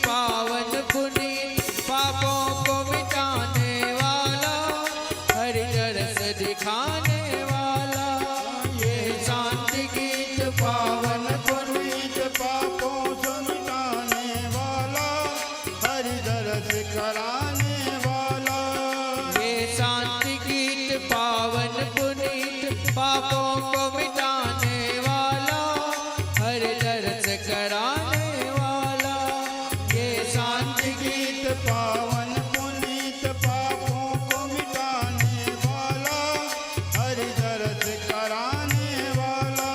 पावन पुनीत पापों को मिटाने वाला, हरि दरस दिखाने वाला। ये शांति गीत पावन पुनीत पापों से मिटाने वाला, हरि दरस कराने वाला। ये शांति गीत पावन पुनीत पापों को मिटाने वाला, हरि दरस कराने वाला। ये शांति गीत पावन पुनीत पापों को मिटाने वाला, हरि दरस कराने वाला।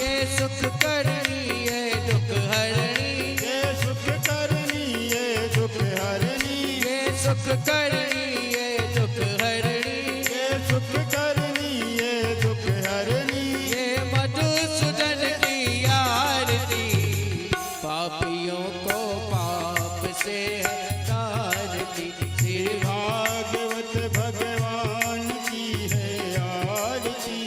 ये सुख करनी ये दुख हरणी, ये सुख करनी ये दुख हरणी, ये सुख करनी ये दुख हरणी। ये सुख करनी ये दुख हरणी। ये मधुसूदन की आरती, पापियों को पाप से हटारती। श्री भागवत भगवान की है आरती,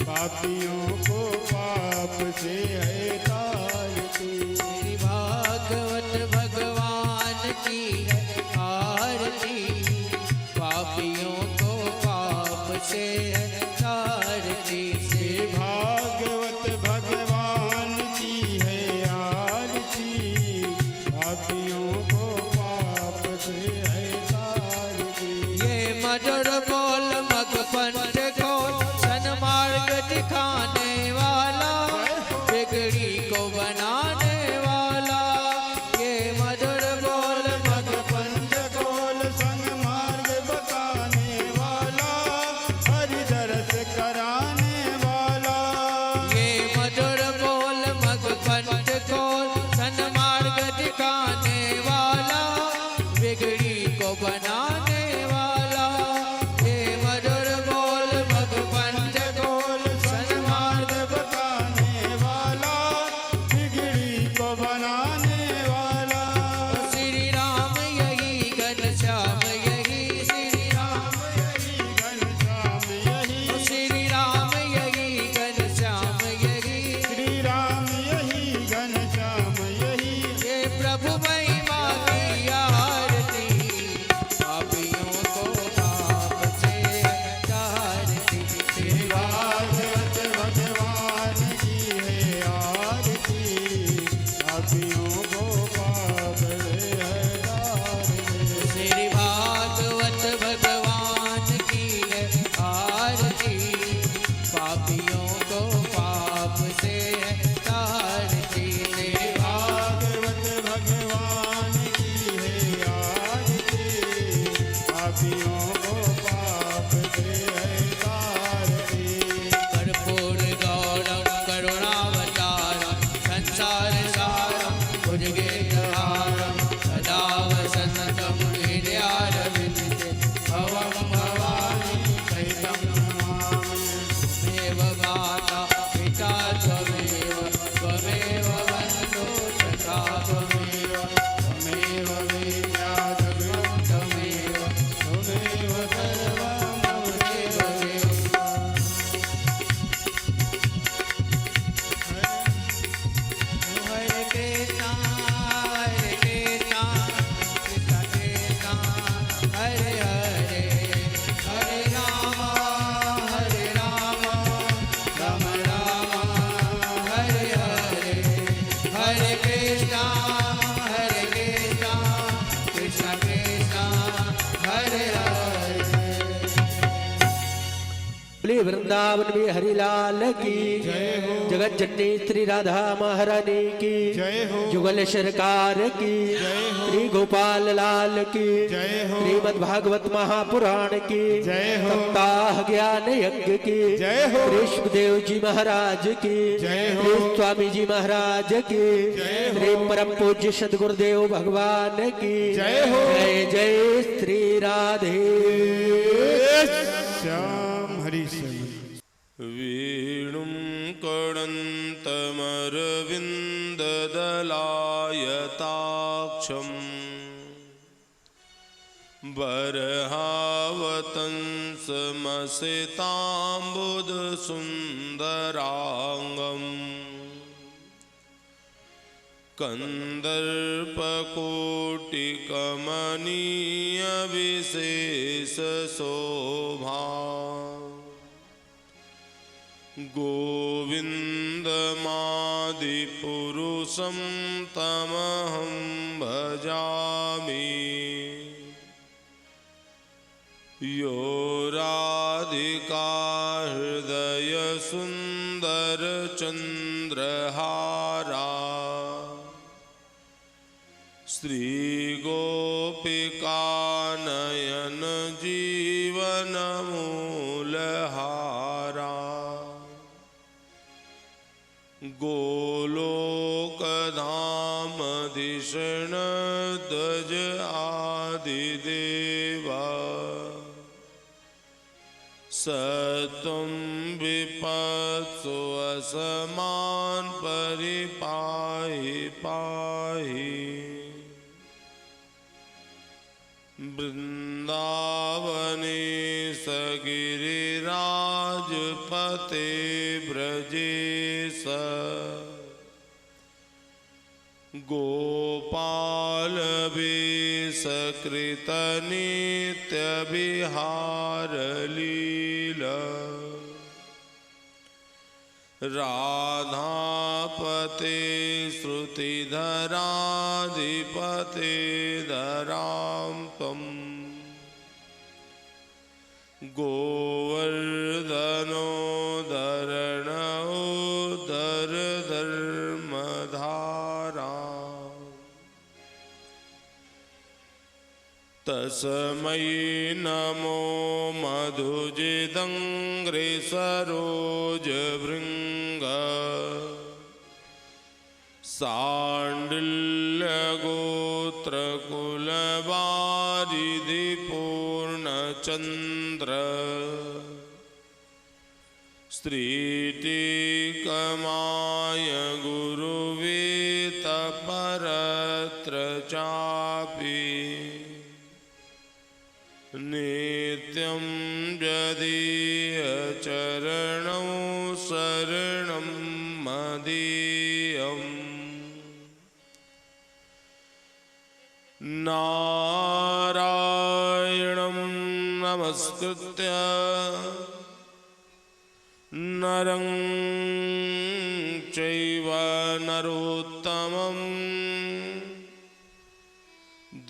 पापियों को पाप से है तारती। श्री भागवत भगवान की है आरती, पापियों को पाप से हटारती। श्री भागवत भगवान की है आरती, पापियों को पाप से है तारती। ये मधुर बोल मगपंथ को सन्मार्ग दिखाने वाला, बिगड़ी को बनाने वाला। ये मधुर बोल पंच गोल संग मार्ग बताने वाला, हरि दरस कराने वाला। ये मधुर बोल मगपंथ को सन्मार्ग दिखाने वाला, बिगड़ी को बनाने वाला। ये मधुर बोल मगपंथ गोल सन्मार्ग बताने वाला, बिगड़ी को बनाने वाला। श्री राम यही घनश्याम यही, श्री राम यही घनश्याम यही, श्री राम यही घनश्याम यही। श्री राम यही घनश्याम यही। ये प्रभु महिमा की आरती, पापियों को पाप से हटारती। श्री भागवत भगवान की है आरती, पापियों को पाप से है तारती। श्री भागवत भगवान की है आरती, पापियों को पाप से हटारती। श्री भागवत भगवान की है आरती, पापियों को पाप से है तारती। कर्पूर गौरम करुणावतारम संसार सारम भुजगेन्द्रहारम सदा वसन्तं हृदयारविन्दे भवं भवानी सहितं नमामि। त्वमेव माता पिता त्वमेव, त्वमेव बन्धु सखा त्वमेव, त्वमेव विद्या द्रविणं त्वमेव, त्वमेव सर्वं मम देव देव। हरे कृष्णा कृष्णा कृष्णा, हरे हरे, हरे राम राम राम हरे हरे। हरे कृष्णा कृष्णा कृष्णा हरे हरे। बोले वृंदावन में हरिलाल की जय हो। जगत जननी श्री राधा महारानी की जय हो। जुगल सरकार की जय हो। श्री गोपाल लाल की जय हो। श्रीमद् भागवत महापुराण की जय हो। सप्ताह ज्ञान यज्ञ की जय हो। ऋषभदेव जी महाराज की जय हो। श्री स्वामी जी महाराज की जय हो। श्री परम पूज्य सदगुरुदेव भगवान की जय हो। जय जय श्री राधे श्याम हरि श्याम। वीणुं कणन्तमरविन्ददलायताक्षम् बर्हावतंसमसिताम्बुदसुन्दराङ्गम् कंदर्पकोटिकमनीय विशेष शोभा गोविन्दमादिपुरुषं तमहं भजामि यो राधिका हृदय सुंदर चंद्रहारा श्री गोपिका नयन जीवन मूलहारा गोलोकधाम धिषण ध्वज आदिदेवा सत्वं विपत्सु असमान परिपाहि पाहि वृंदावने सगिरिराजपते ब्रजेश गोपाल वेशकृत नित्य विहार लीला राधापते श्रुतिधराधिपते धरां त्वम् गोवर्धनो धरणोद्धर धर्मधारा तस्मै नमो मधुजिदङ्घ्रि सरोजभृङ्ग शाण्डिल्यगोत्रकुलवारिधि पूर्णचन्द्र स्त्रीटिकमाय गुरुवेतपरत्र चापि नित्यं यदीयचरणौ शरणं मदीयम् नारायणं नमस्कृत्य नरं चैव नरोत्तमं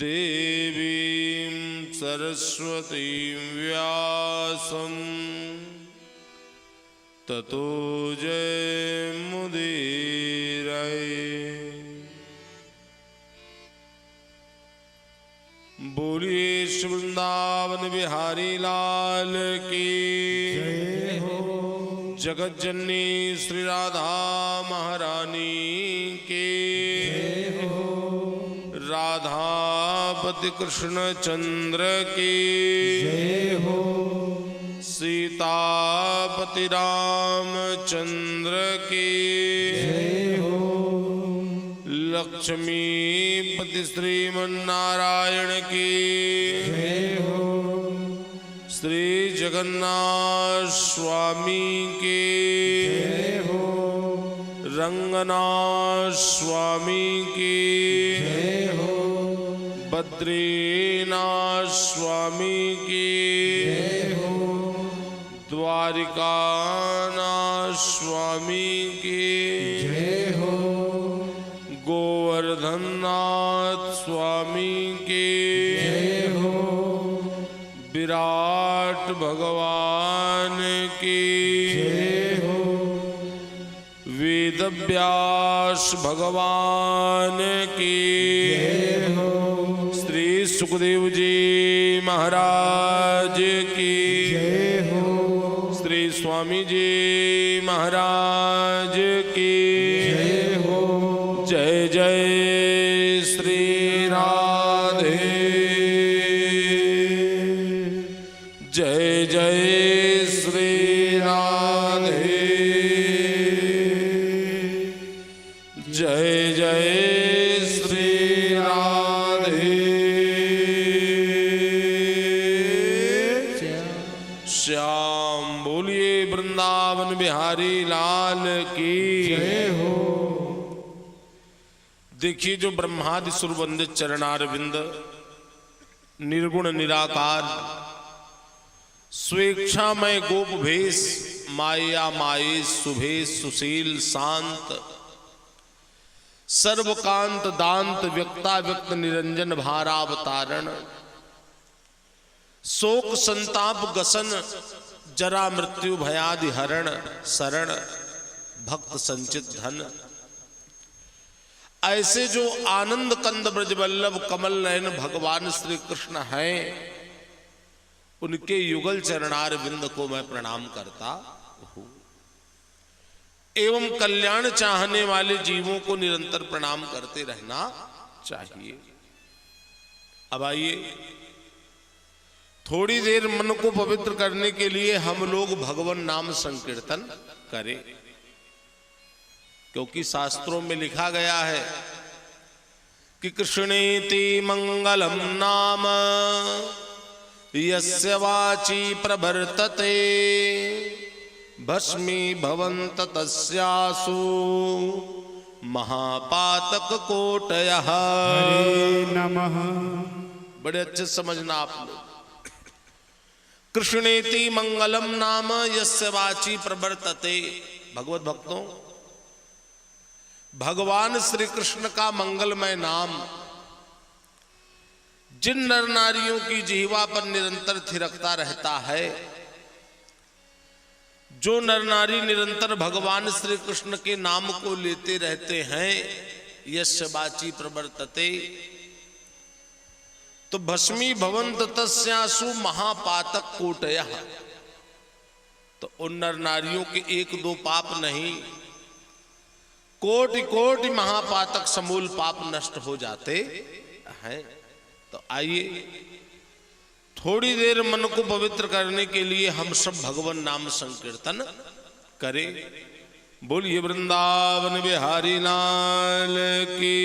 देवीं सरस्वतीं व्यासं ततो जयमुदीरये। बोलिए श्री वृंदावन बिहारी लाल की जय हो। जगत जननी श्री राधा महारानी की जय हो। राधापति कृष्ण चंद्र की जय हो। सीतापति रामचंद्र की जय हो। लक्ष्मीपति श्रीमन्नारायण की जय हो। श्री जगन्नाथ स्वामी की जय हो। रंगनाथ स्वामी की जय हो। बद्रीनाथ स्वामी की जय हो। द्वारिकानाथ स्वामी की जय हो। गोवर्धननाथ स्वामी की जय हो। विराट भगवान की जय हो। वेदव्यास भगवान की जय हो। श्री सुखदेव जी महाराज की जय हो। श्री स्वामी जी महाराज की जय हो। जय जय श्री राधे जय जय श्री राधे जय जय श्री राधे श्याम। बोलिए वृंदावन बिहारी लाल की जय हो। देखिए जो ब्रह्मादि सुरवंदित चरणारविंद निर्गुण निराकार स्वेच्छामय गोप भेष माया माये सुभेश सुशील शांत सर्वकांत दांत व्यक्ता व्यक्त निरंजन भारावतारण शोक संताप गसन जरा मृत्यु भयादि हरण शरण भक्त संचित धन, ऐसे जो आनंद कंद ब्रजवल्लभ कमल नयन भगवान श्री कृष्ण हैं, उनके युगल चरणार बिंद को मैं प्रणाम करता हूं एवं कल्याण चाहने वाले जीवों को निरंतर प्रणाम करते रहना चाहिए। अब आइए थोड़ी देर मन को पवित्र करने के लिए हम लोग भगवान नाम संकीर्तन करें, क्योंकि शास्त्रों में लिखा गया है कि कृष्णेति मंगलम नाम यस्य वाची प्रवर्तते भस्मी भवन्त तस्यासु महापातक कोटयः। हरे नमः। बड़े अच्छे समझना आप लोग। कृष्णेति मंगलम नाम यस्य वाची प्रवर्तते। भगवत भक्तों, भगवान श्री कृष्ण का मंगलमय नाम जिन नर नारियों की जिह्वा पर निरंतर थिरकता रहता है, जो नर नारी निरंतर भगवान श्री कृष्ण के नाम को लेते रहते हैं, यस्य वाची प्रवर्तते, तो भस्मी भवन्त तस्यासु महापातक कोटयः। तो उन नर नारियों के एक दो पाप नहीं, कोटि कोटि महापातक समूल पाप नष्ट हो जाते हैं। तो आइए थोड़ी देर मन को पवित्र करने के लिए हम सब भगवान नाम संकीर्तन करें। बोलिए वृंदावन बिहारी लाल की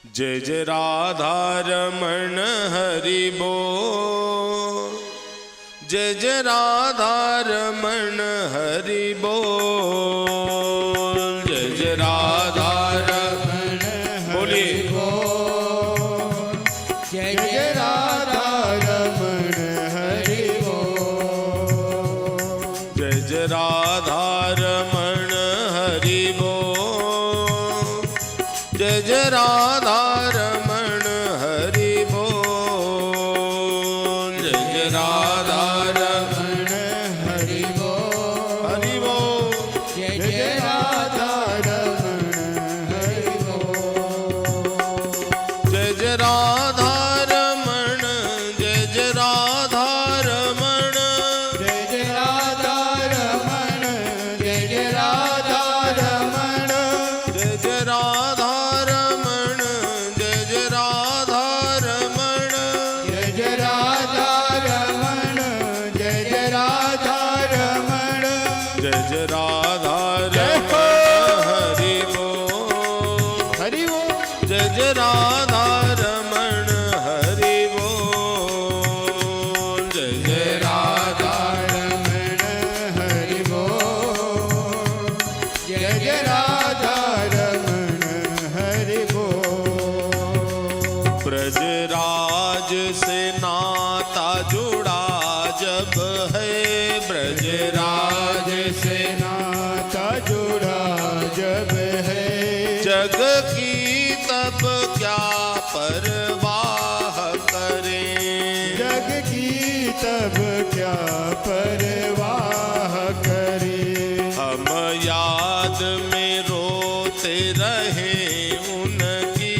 जय। जय राधा रमण हरि बोल, जय जय राधा रमण हरि बोल, जय जय राधा रमण बोलिए जय जय राधा रमण हरि बोल, जय जय राधा रमण हरि बोल, जय जय राधा रमण हरि बोल, जय जय राधा रमण हरि बोल, हरि बोल, जय जय राधा रमण हरि बोल, जय जय राधा रमण, जय जय राधा रमण, जय जय राधा रमण, जय जय राधा रमण, जय जय राधा रमण, जय जय राधा रमण, जय जय राधा रमण, जय जय राधा रमण, जय जय राधा रमण हरि बोल, हरि बोल, जय जय राधा रमण हरि बोल, जय जय राधा रमण हरि बोल, जय जय राधा रमण हरि बोल। ब्रजराज से नाता जुड़ा जब है, ब्रजराज से नाता जुड़ा जब है, जग की तब क्या परवाह करें, जग की तब क्या परवाह करे। हम याद में रोते रहे उनकी,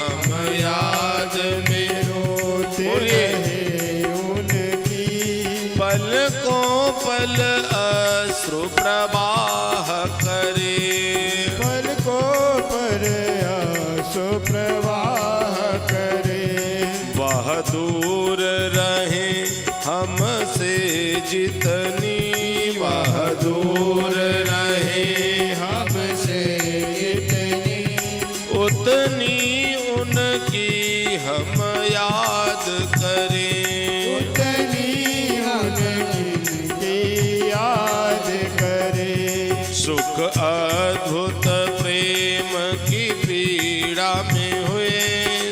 हम याद में रोते बोलिए। रहे उनकी, पलकों पल अश्रु प्रवाह करे, पल को पर आसो प्रवाह करे। वह दूर रहे हमसे जितनी, वह दूर रहे हमसे इतनी, उतनी उनकी हम याद करें, उतनी उनकी याद करे। सुख अद्भुत प्रेम पीड़ा में हुए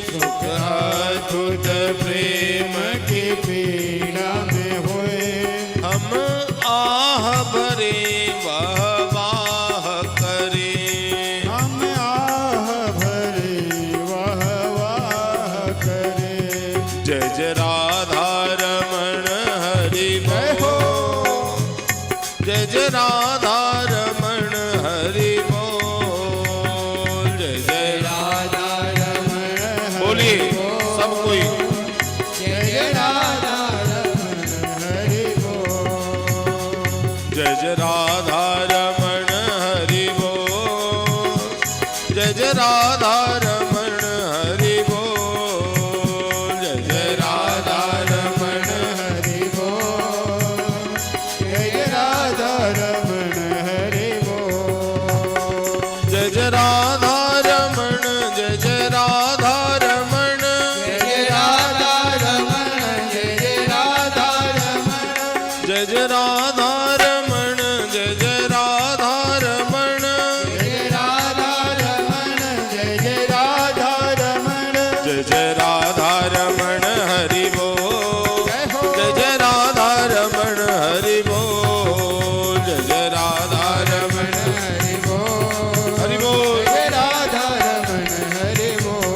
सुख अद्भुत प्रेम की पीड़ा में हुए हम आह भरे वह वाह करे हम आह भरे वह वाह करे जय जय राधा रमण हरि बोल जय जय राधा रमण हरि बोल जय जय राधा रमण बोलिए सब कोई जय जय राधा रमण हरि बोल जय जय राधा रमण हरि बोल जय जय राधा रमण हरि बोल जय जय राधा रमण हरि बोल जय जय राधा रमण हरि बोल जय जय राधा रमण जय जय राधा रमण जय जय राधा रमण जय जय राधा रमण जय जय राधा रमण जय जय राधा रमण जय राधा रमण जय जय राधा रमण जय जय राधा रमण हरि बोल जय जय राधा रमण हरि बोल जय जय राधा रमण हरि बोल हरि बोल जय राधा रमण हरि बोल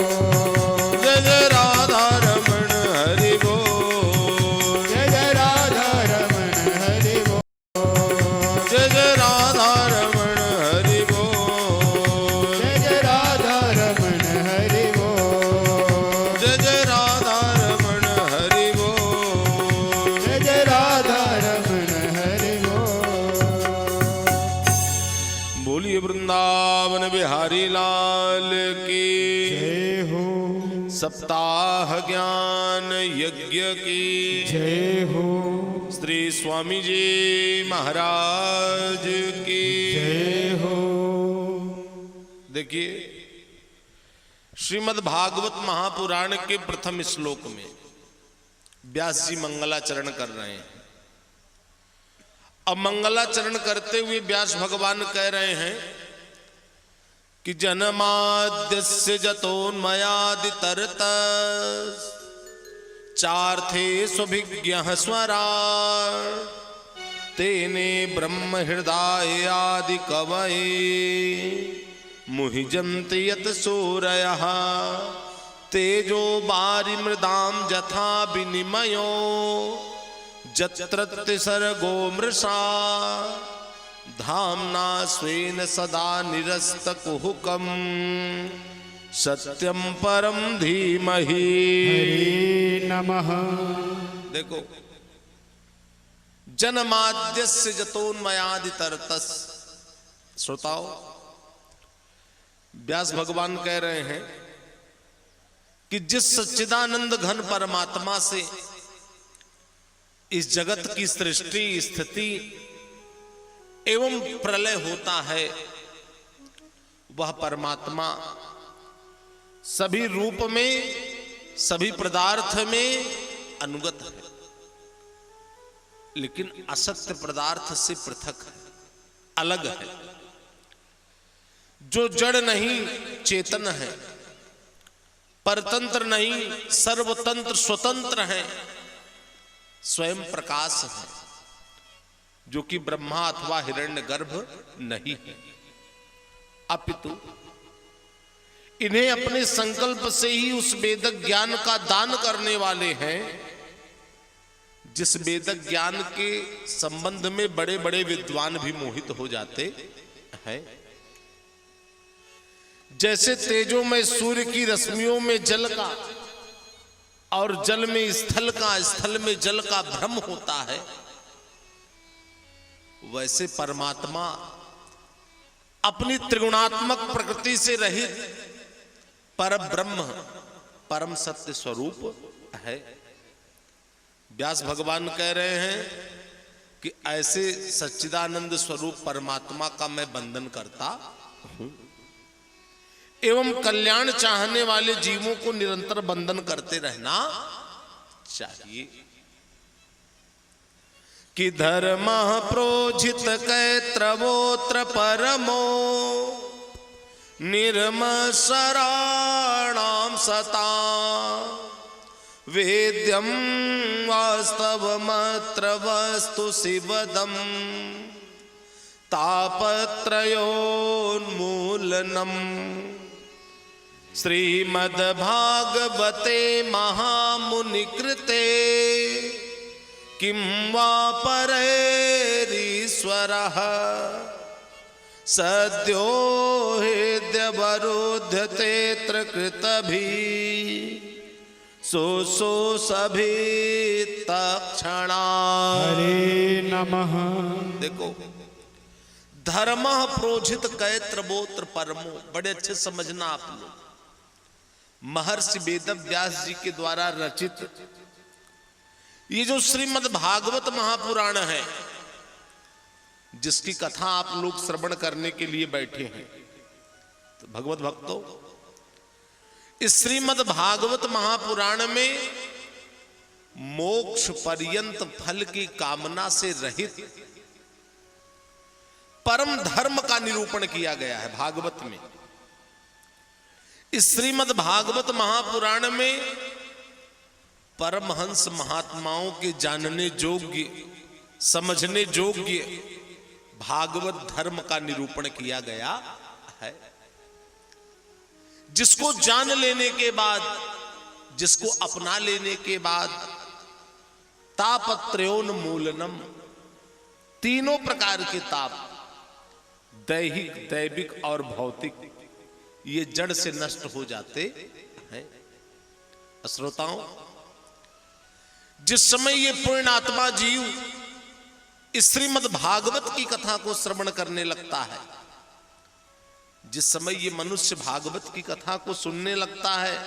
जय जय राधा रमण हरि बोल जय जय राधा रमण हरि बोल जय जय राधा रमण हरि बोल जय जय राधा रमण हरि बोल जय जय राधा रमण हरि बोल जय जय राधा रमण हरि बोल बोलिए वृंदावन बिहारी लाल की जय हो सप्ताह ज्ञान यज्ञ की जय हो श्री स्वामी जी महाराज की जय हो देखिए श्रीमद् भागवत महापुराण के प्रथम श्लोक में व्यास जी मंगलाचरण कर रहे हैं। अब मंगलाचरण करते हुए व्यास भगवान कह रहे हैं कि जन्माद्यस्य जतोन्मयादितरत चार्थे स्वभिज्ञः स्वरा तेने ब्रह्म हृदय आदि कवये मुहिजन्ति यत सूरयः तेजो बारि मृदाम जथा विनिमयो जत्र सर्गो मृषा धाम्ना स्वेन सदा निरस्तकुहुकम् सत्यम परम धीमहि। हरि नमः देखो जन्माद्यस्य जतोन्मयादितरतस्, श्रोताओ व्यास भगवान कह रहे हैं कि जिस सच्चिदानंद घन परमात्मा से इस जगत की सृष्टि स्थिति एवं प्रलय होता है, वह परमात्मा सभी रूप में सभी पदार्थ में अनुगत है, लेकिन असत्य पदार्थ से पृथक है, अलग है। जो जड़ नहीं चेतन है, परतंत्र नहीं सर्वतंत्र स्वतंत्र है, स्वयं प्रकाश है, जो कि ब्रह्मा अथवा हिरण्यगर्भ नहीं है, अपितु इन्हें अपने संकल्प से ही उस वेदक ज्ञान का दान करने वाले हैं, जिस वेदक ज्ञान के संबंध में बड़े बड़े विद्वान भी मोहित हो जाते हैं। जैसे तेजों में सूर्य की रश्मियों में जल का और जल में स्थल का, स्थल में जल का भ्रम होता है, वैसे परमात्मा अपनी त्रिगुणात्मक प्रकृति से रहित पर ब्रह्म परम सत्य स्वरूप है। व्यास भगवान कह रहे हैं कि ऐसे सच्चिदानंद स्वरूप परमात्मा का मैं वंदन करता हूं एवं कल्याण चाहने वाले जीवों को निरंतर वंदन करते रहना चाहिए। कि धर्म प्रोजित कैत्रवोत्र परमो निर्मशराणां सता वेद्यं वास्तवमत्र वस्तु शिवदम् तापत्रयोन्मूलनम् श्रीमद्भागवते महामुनिकृते किं वा परैरीश्वरः सद्यो हेद्यवरुध्यतेऽत्र कृतभिः सभी तक्षणा। हरे नमः। देखो, धर्म प्रोजित कैत्रबोत्र परमो, बड़े अच्छे समझना आप लोग। महर्षि वेदव्यास जी के द्वारा रचित ये जो श्रीमद् भागवत महापुराण है, जिसकी कथा आप लोग श्रवण करने के लिए बैठे हैं, तो भगवत भक्तों, इस श्रीमद् भागवत महापुराण में मोक्ष पर्यंत फल की कामना से रहित परम धर्म का निरूपण किया गया है। भागवत में, इस श्रीमद् भागवत महापुराण में परमहंस महात्माओं के जानने योग्य, समझने योग्य भागवत धर्म का निरूपण किया गया है, जिसको जान लेने के बाद, जिसको अपना लेने के बाद तापत्रयोन्मूलनम, तीनों प्रकार के ताप, दैहिक, दैविक और भौतिक, ये जड़ से नष्ट हो जाते हैं। श्रोताओं, जिस समय ये पुण्यात्मा जीव इस श्रीमद् भागवत की कथा को श्रवण करने लगता है, जिस समय ये मनुष्य भागवत की कथा को सुनने लगता है,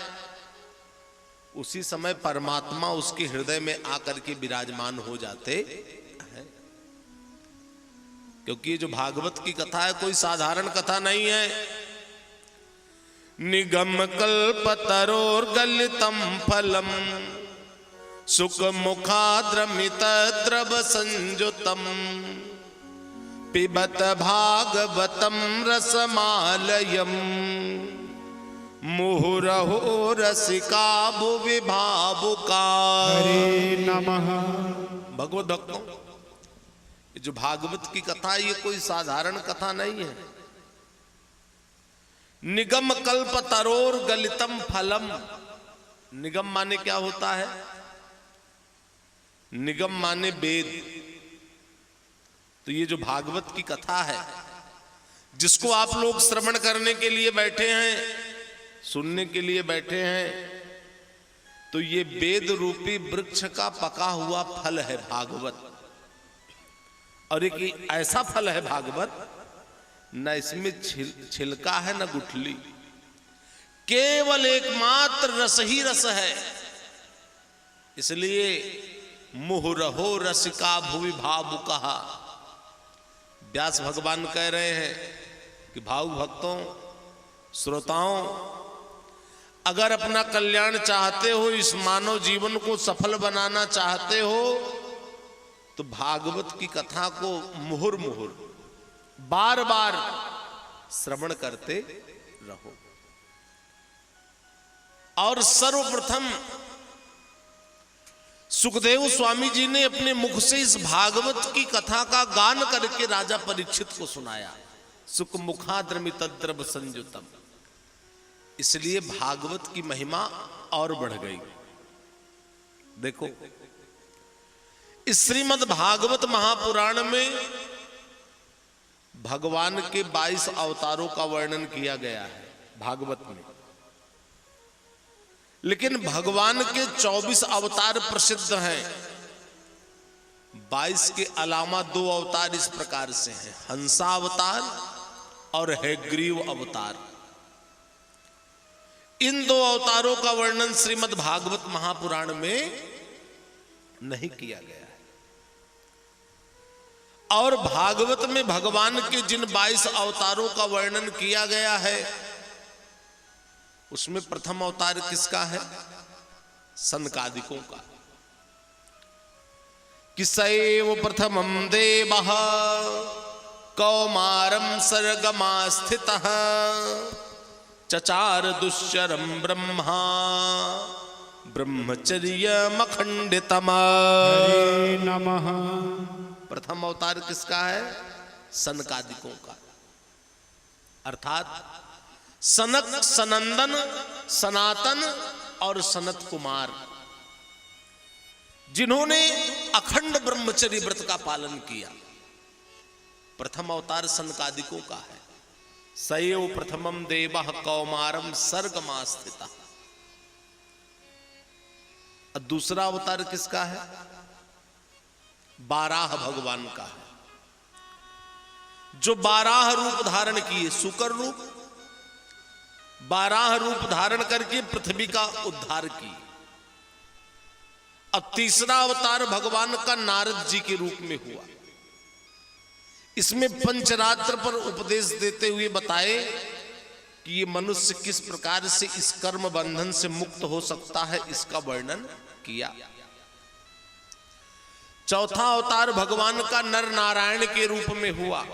उसी समय परमात्मा उसके हृदय में आकर के विराजमान हो जाते हैं। क्योंकि ये जो भागवत की कथा है, कोई साधारण कथा नहीं है। निगम कल्पतरोर्गलितम फलम सुख मुखाद्रमित द्रव संयुतम पिबत भागवतम रसमालयम मुहुरहो रसिका भुवि भावुका। हरे नमः। भगवत भक्तों, ये जो भागवत की कथा है, ये कोई साधारण कथा नहीं है। निगम कल्प तरोर गलितम फलम। निगम माने क्या होता है? निगम माने वेद। तो ये जो भागवत की कथा है, जिसको आप लोग श्रवण करने के लिए बैठे हैं, सुनने के लिए बैठे हैं, तो ये वेद रूपी वृक्ष का पका हुआ फल है भागवत। और एक ऐसा फल है भागवत, न इसमें छिलका है न गुठली, केवल एकमात्र रस ही रस है। इसलिए मुहुरहो रसिका भुवि भावुका। व्यास भगवान कह रहे हैं कि भावुक भक्तों, श्रोताओं, अगर अपना कल्याण चाहते हो, इस मानव जीवन को सफल बनाना चाहते हो, तो भागवत की कथा को मुहुर मुहुर बार बार श्रवण करते रहो। और सर्वप्रथम सुखदेव स्वामी जी ने अपने मुख से इस भागवत की कथा का गान करके राजा परीक्षित को सुनाया। सुख मुखाद्रमितद्रव संयुतम। इसलिए भागवत की महिमा और बढ़ गई। देखो, इस श्रीमद् भागवत महापुराण में भगवान के 22 अवतारों का वर्णन किया गया है भागवत में। लेकिन भगवान के 24 अवतार प्रसिद्ध हैं। 22 के अलावा 2 अवतार इस प्रकार से हैं, हंसावतार और हैग्रीव अवतार। इन 2 अवतारों का वर्णन श्रीमद् भागवत महापुराण में नहीं किया गया है। और भागवत में भगवान के जिन 22 अवतारों का वर्णन किया गया है, उसमें प्रथम अवतार किसका है? सनकादिकों का। कि सैव प्रथमं देवः कौमारम सर्गमा स्थितः चचार दुश्चरम ब्रह्मा ब्रह्मचर्यमखंडितम्। हरे नमः। प्रथम अवतार किसका है? सनकादिकों का, अर्थात सनक, सनंदन, सनातन और सनत कुमार, जिन्होंने अखंड ब्रह्मचर्य व्रत का पालन किया। प्रथम अवतार सनकादिकों का है। सएव प्रथमम देवः कौमारम सर्गमा स्थितः। दूसरा अवतार किसका है? बाराह भगवान का है, जो 12 रूप धारण किए, शुकर रूप 12 रूप धारण करके पृथ्वी का उद्धार की। अब तीसरा अवतार भगवान का नारद जी के रूप में हुआ। इसमें पंचरात्र पर उपदेश देते हुए बताए कि ये मनुष्य किस प्रकार से इस कर्म बंधन से मुक्त हो सकता है, इसका वर्णन किया। चौथा अवतार भगवान का नर नारायण के रूप में हुआ।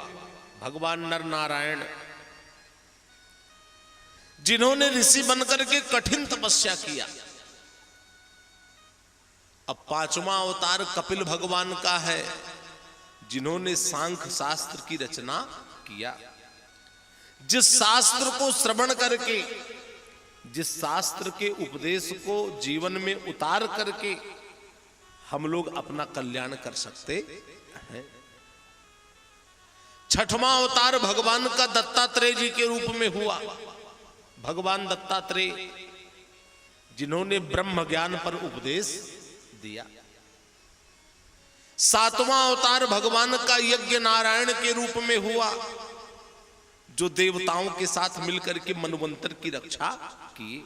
भगवान नर नारायण, जिन्होंने ऋषि बनकर के कठिन तपस्या किया। अब पांचवा अवतार कपिल भगवान का है, जिन्होंने सांख्य शास्त्र की रचना किया। जिस शास्त्र को श्रवण करके, जिस शास्त्र के उपदेश को जीवन में उतार करके हम लोग अपना कल्याण कर सकते हैं। छठवां अवतार भगवान का दत्तात्रेय जी के रूप में हुआ। भगवान दत्तात्रेय, जिन्होंने ब्रह्म ज्ञान पर उपदेश दिया। सातवां अवतार भगवान का यज्ञ नारायण के रूप में हुआ, जो देवताओं के साथ मिलकर के मनवंतर की रक्षा की।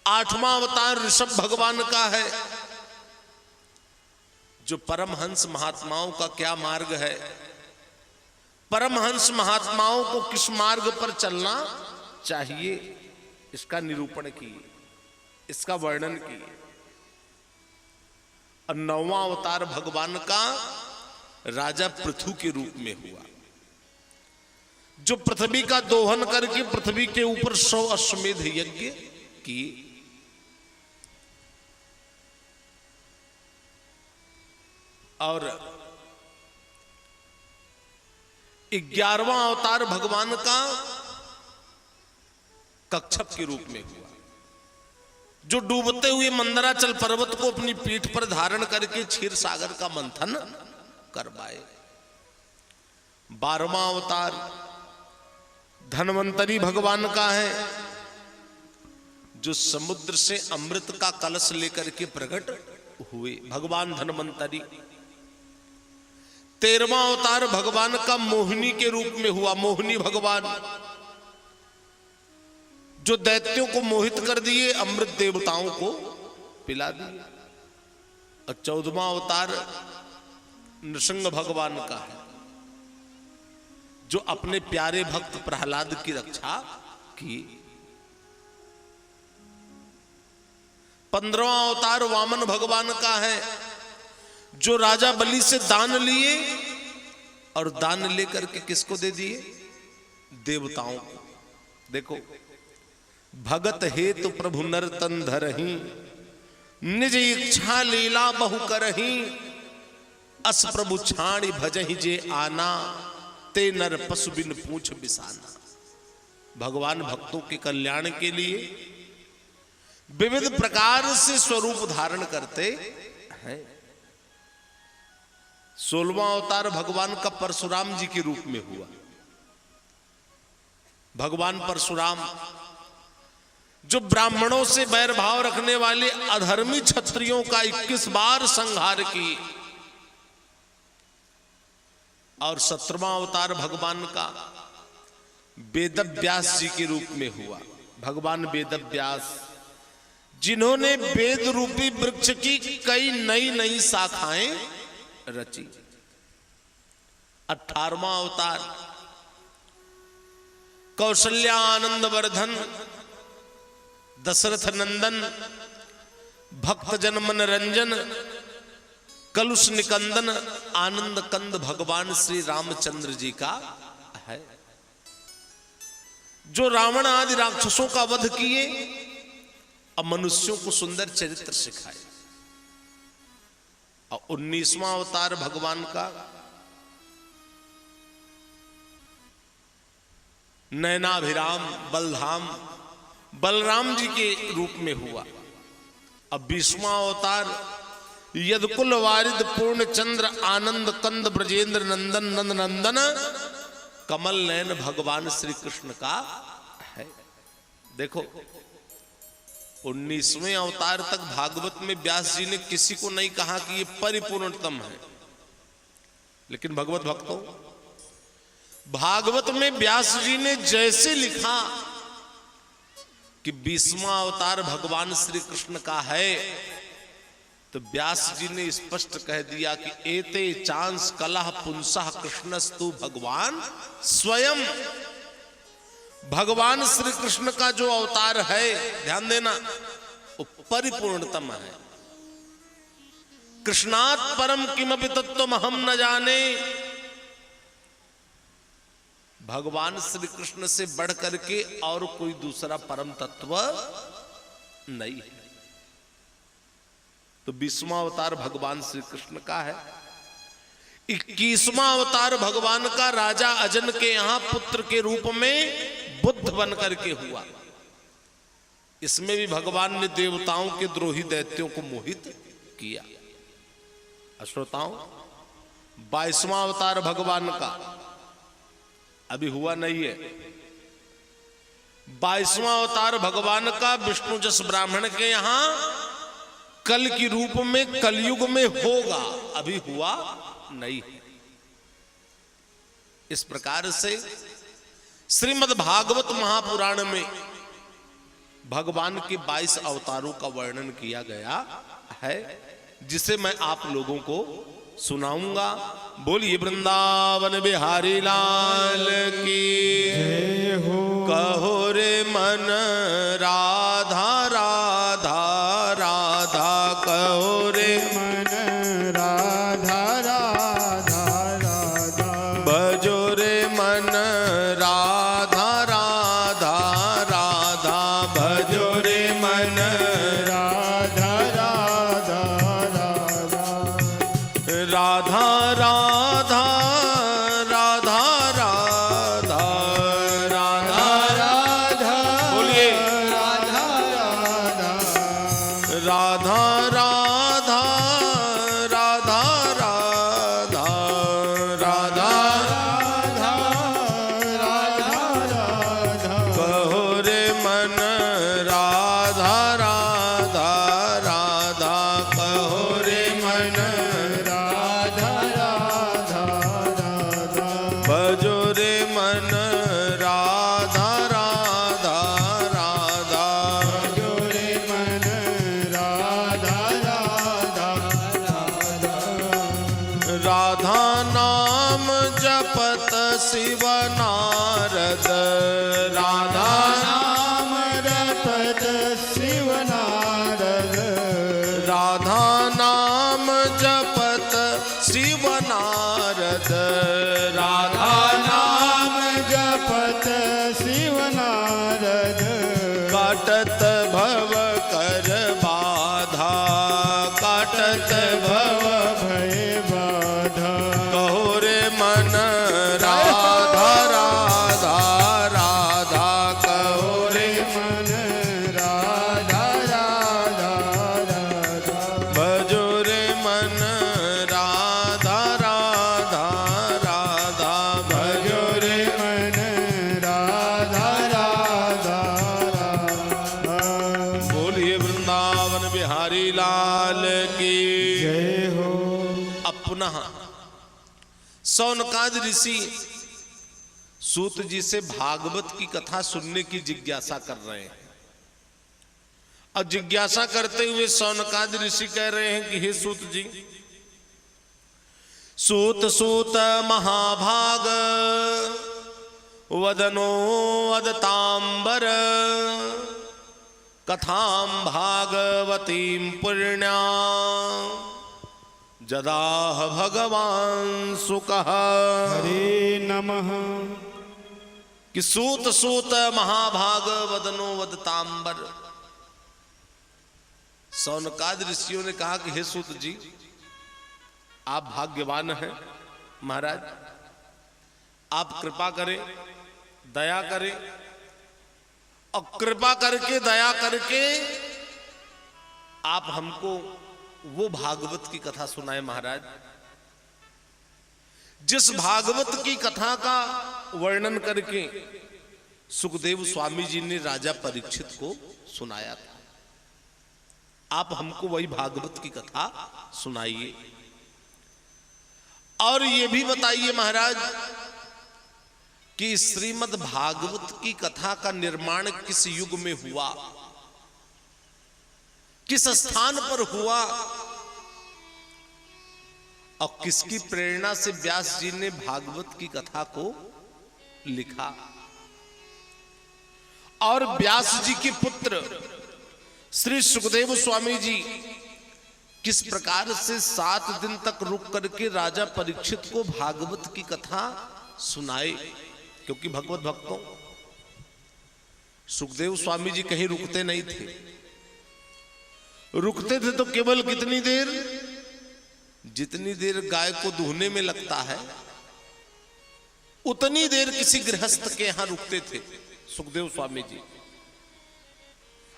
आठवां अवतार ऋषभ भगवान का है, जो परमहंस महात्माओं का क्या मार्ग है, परमहंस महात्माओं को किस मार्ग पर चलना चाहिए, इसका निरूपण किए, इसका वर्णन किए। और नौवां अवतार भगवान का राजा पृथु के रूप में हुआ, जो पृथ्वी का दोहन करके पृथ्वी के ऊपर 100 अश्वमेध यज्ञ किए। और 11वां अवतार भगवान का कच्छप के रूप में हुआ, जो डूबते हुए मंदराचल पर्वत को अपनी पीठ पर धारण करके क्षीर सागर का मंथन करवाए। 12वां अवतार धन्वंतरी भगवान का है, जो समुद्र से अमृत का कलश लेकर के प्रकट हुए, भगवान धन्वंतरी। 13वां अवतार भगवान का मोहिनी के रूप में हुआ, मोहिनी भगवान, जो दैत्यों को मोहित कर दिए, अमृत देवताओं को पिला दिए। और 14वां अवतार नृसिंह भगवान का है, जो अपने प्यारे भक्त प्रहलाद की रक्षा की। 15वां अवतार वामन भगवान का है, जो राजा बलि से दान लिए और दान लेकर के किसको दे दिए? देवताओं को। देखो, भगत हेतु प्रभु नर तन धरहि, निज इच्छा लीला बहु करहि, अस प्रभु छाणी भजहि जे आना, ते नर पशु बिन पूछ बिसाना। भगवान भक्तों के कल्याण के लिए विविध प्रकार से स्वरूप धारण करते हैं। 16वां अवतार भगवान का परशुराम जी के रूप में हुआ। भगवान परशुराम, जो ब्राह्मणों से बैर भाव रखने वाले अधर्मी क्षत्रियों का 21 बार संहार किए। और 17वां अवतार भगवान का वेदव्यास जी के रूप में हुआ। भगवान वेदव्यास, जिन्होंने वेद रूपी वृक्ष की कई नई नई शाखाएं रची। 18वां अवतार कौशल्या आनंद वर्धन, दशरथ नंदन, भक्त जन मन रंजन, कलुष निकंदन आनंद कंद भगवान श्री रामचंद्र जी का है, जो रावण आदि राक्षसों का वध किए, अब मनुष्यों को सुंदर चरित्र सिखाए। और 19वां अवतार भगवान का नयनाभिराम बलराम जी के रूप में हुआ। अब 20वां अवतार यदकुल वारिद पूर्ण चंद्र आनंद कंद ब्रजेंद्र नंदन नंद नंदन कमल नयन भगवान श्री कृष्ण का है। देखो 19वें अवतार तक भागवत में व्यास जी ने किसी को नहीं कहा कि ये परिपूर्णतम है, लेकिन भगवत भक्तों भागवत में व्यास जी ने जैसे लिखा कि 20वां अवतार भगवान श्री कृष्ण का है, तो व्यास जी ने स्पष्ट कह दिया कि एते चांस कलह पुंसः कृष्णस्तु भगवान स्वयं। भगवान श्री कृष्ण का जो अवतार है, ध्यान देना, वो परिपूर्णतम है। कृष्णात् परम किमपि तत्त्वम् अहम न जाने, भगवान श्री कृष्ण से बढ़ करके और कोई दूसरा परम तत्व नहीं है। तो 20वां अवतार भगवान श्री कृष्ण का है। 21वां अवतार भगवान का राजा अजन के यहां पुत्र के रूप में बुद्ध बन करके हुआ। इसमें भी भगवान ने देवताओं के द्रोही दैत्यों को मोहित किया। श्रोताओं 22वां अवतार भगवान का अभी हुआ नहीं है। 22वां अवतार भगवान का विष्णु जस ब्राह्मण के यहां कल की रूप में कलयुग में होगा, अभी हुआ नहीं है। इस प्रकार से श्रीमद् भागवत महापुराण में भगवान के 22 अवतारों का वर्णन किया गया है, जिसे मैं आप लोगों को सुनाऊंगा। बोलिए वृंदावन बिहारी लाल की जय हो। कहो रे मन राधा राधा राधा, कहो रे मन राधा राधा राधा, भजो रे मन राधा राधा राधा, भजो रे मन राधा राधा राधा, राधा राधा राधा राधा राधा राधा बोलिए राधा राधा, राधा राधा राधा राधा राधा राधा राधा, कहो रे मन राधा राधा राधा, कहो रे मन राधा राधा राधा, भजो रे मन राधा राधा राधा, जोरे मन राधा राधा राधा, राधा नाम जपत शिव नारद, राधा नाम रपत शिव नारद, राधा नाम जपत शिव नारद, राधा नाम जपत शिव नारद, काटत भव कर बाधा, काटत भव भय बाधा, कहो रे मन राधा राधा राधा, कहो रे मन राधा राधा राधा, भजो रे मन राधा राधा राधा, भजो रे मन राधा राधा राधा। बोलिए वृंदावन बिहारी लाल की जय हो। अब पुनः सौनकादि ऋषि सूत जी से भागवत की कथा सुनने की जिज्ञासा कर रहे हैं। और जिज्ञासा करते हुए सौनकादि ऋषि कह रहे हैं कि हे सूत जी, सूत सूत महाभाग वदनो वदतांबर, कथां भागवतीं पुण्या जदाह भगवान सुकः हरे नमः। कि सूत सूत महाभाग वदनो वदतांबर। सौनकादि ऋषियों ने कहा कि हे सूत जी, आप भाग्यवान हैं महाराज, आप कृपा करें, दया करें, और कृपा करके दया करके आप हमको वो भागवत की कथा सुनाए महाराज, जिस भागवत की कथा का वर्णन करके सुखदेव स्वामी जी ने राजा परीक्षित को सुनाया था। आप हमको वही भागवत की कथा सुनाइए, और ये भी बताइए महाराज कि श्रीमद् भागवत की कथा का निर्माण किस युग में हुआ, किस स्थान पर हुआ, और किसकी प्रेरणा से व्यास जी ने भागवत की कथा को लिखा। और व्यास जी के पुत्र श्री सुखदेव स्वामी जी किस प्रकार से 7 दिन तक रुक करके राजा परीक्षित को भागवत की कथा सुनाए। क्योंकि भगवत भक्तों, सुखदेव स्वामी जी कहीं रुकते नहीं थे। रुकते थे तो केवल कितनी देर, जितनी देर गाय को दूहने में लगता है उतनी देर किसी गृहस्थ के यहां रुकते थे सुखदेव स्वामी जी,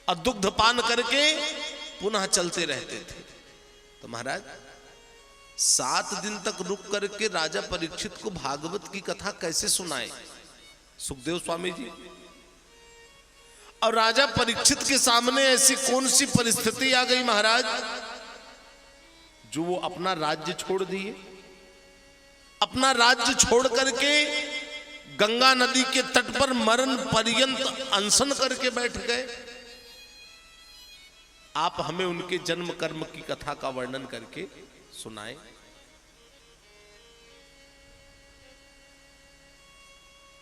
और दुग्ध पान करके पुनः चलते रहते थे। तो महाराज 7 दिन तक रुक करके राजा परीक्षित को भागवत की कथा कैसे सुनाए सुखदेव स्वामी जी। और राजा परीक्षित के सामने ऐसी कौन सी परिस्थिति आ गई महाराज, जो वो अपना राज्य छोड़ दिए, अपना राज्य छोड़ करके गंगा नदी के तट पर मरण पर्यंत अनशन करके बैठ गए। आप हमें उनके जन्म कर्म की कथा का वर्णन करके सुनाएं।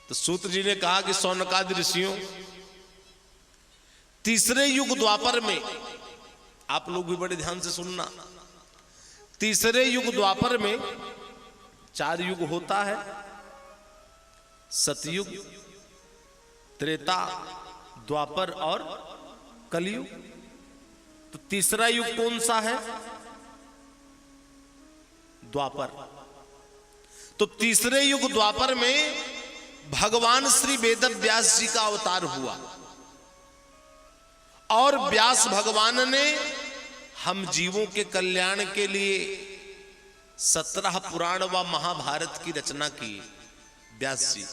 तो सूत जी ने कहा कि सौनकादि ऋषियों, तीसरे युग द्वापर में, आप लोग भी बड़े ध्यान से सुनना, तीसरे युग द्वापर में 4 युग होता है, सतयुग, त्रेता, द्वापर और कलयुग। तो तीसरा युग कौन सा है? द्वापर। तो तीसरे युग द्वापर में भगवान श्री वेद व्यास जी का अवतार हुआ, और व्यास भगवान ने हम जीवों के कल्याण के लिए 17 पुराण व महाभारत की रचना की व्यास जी,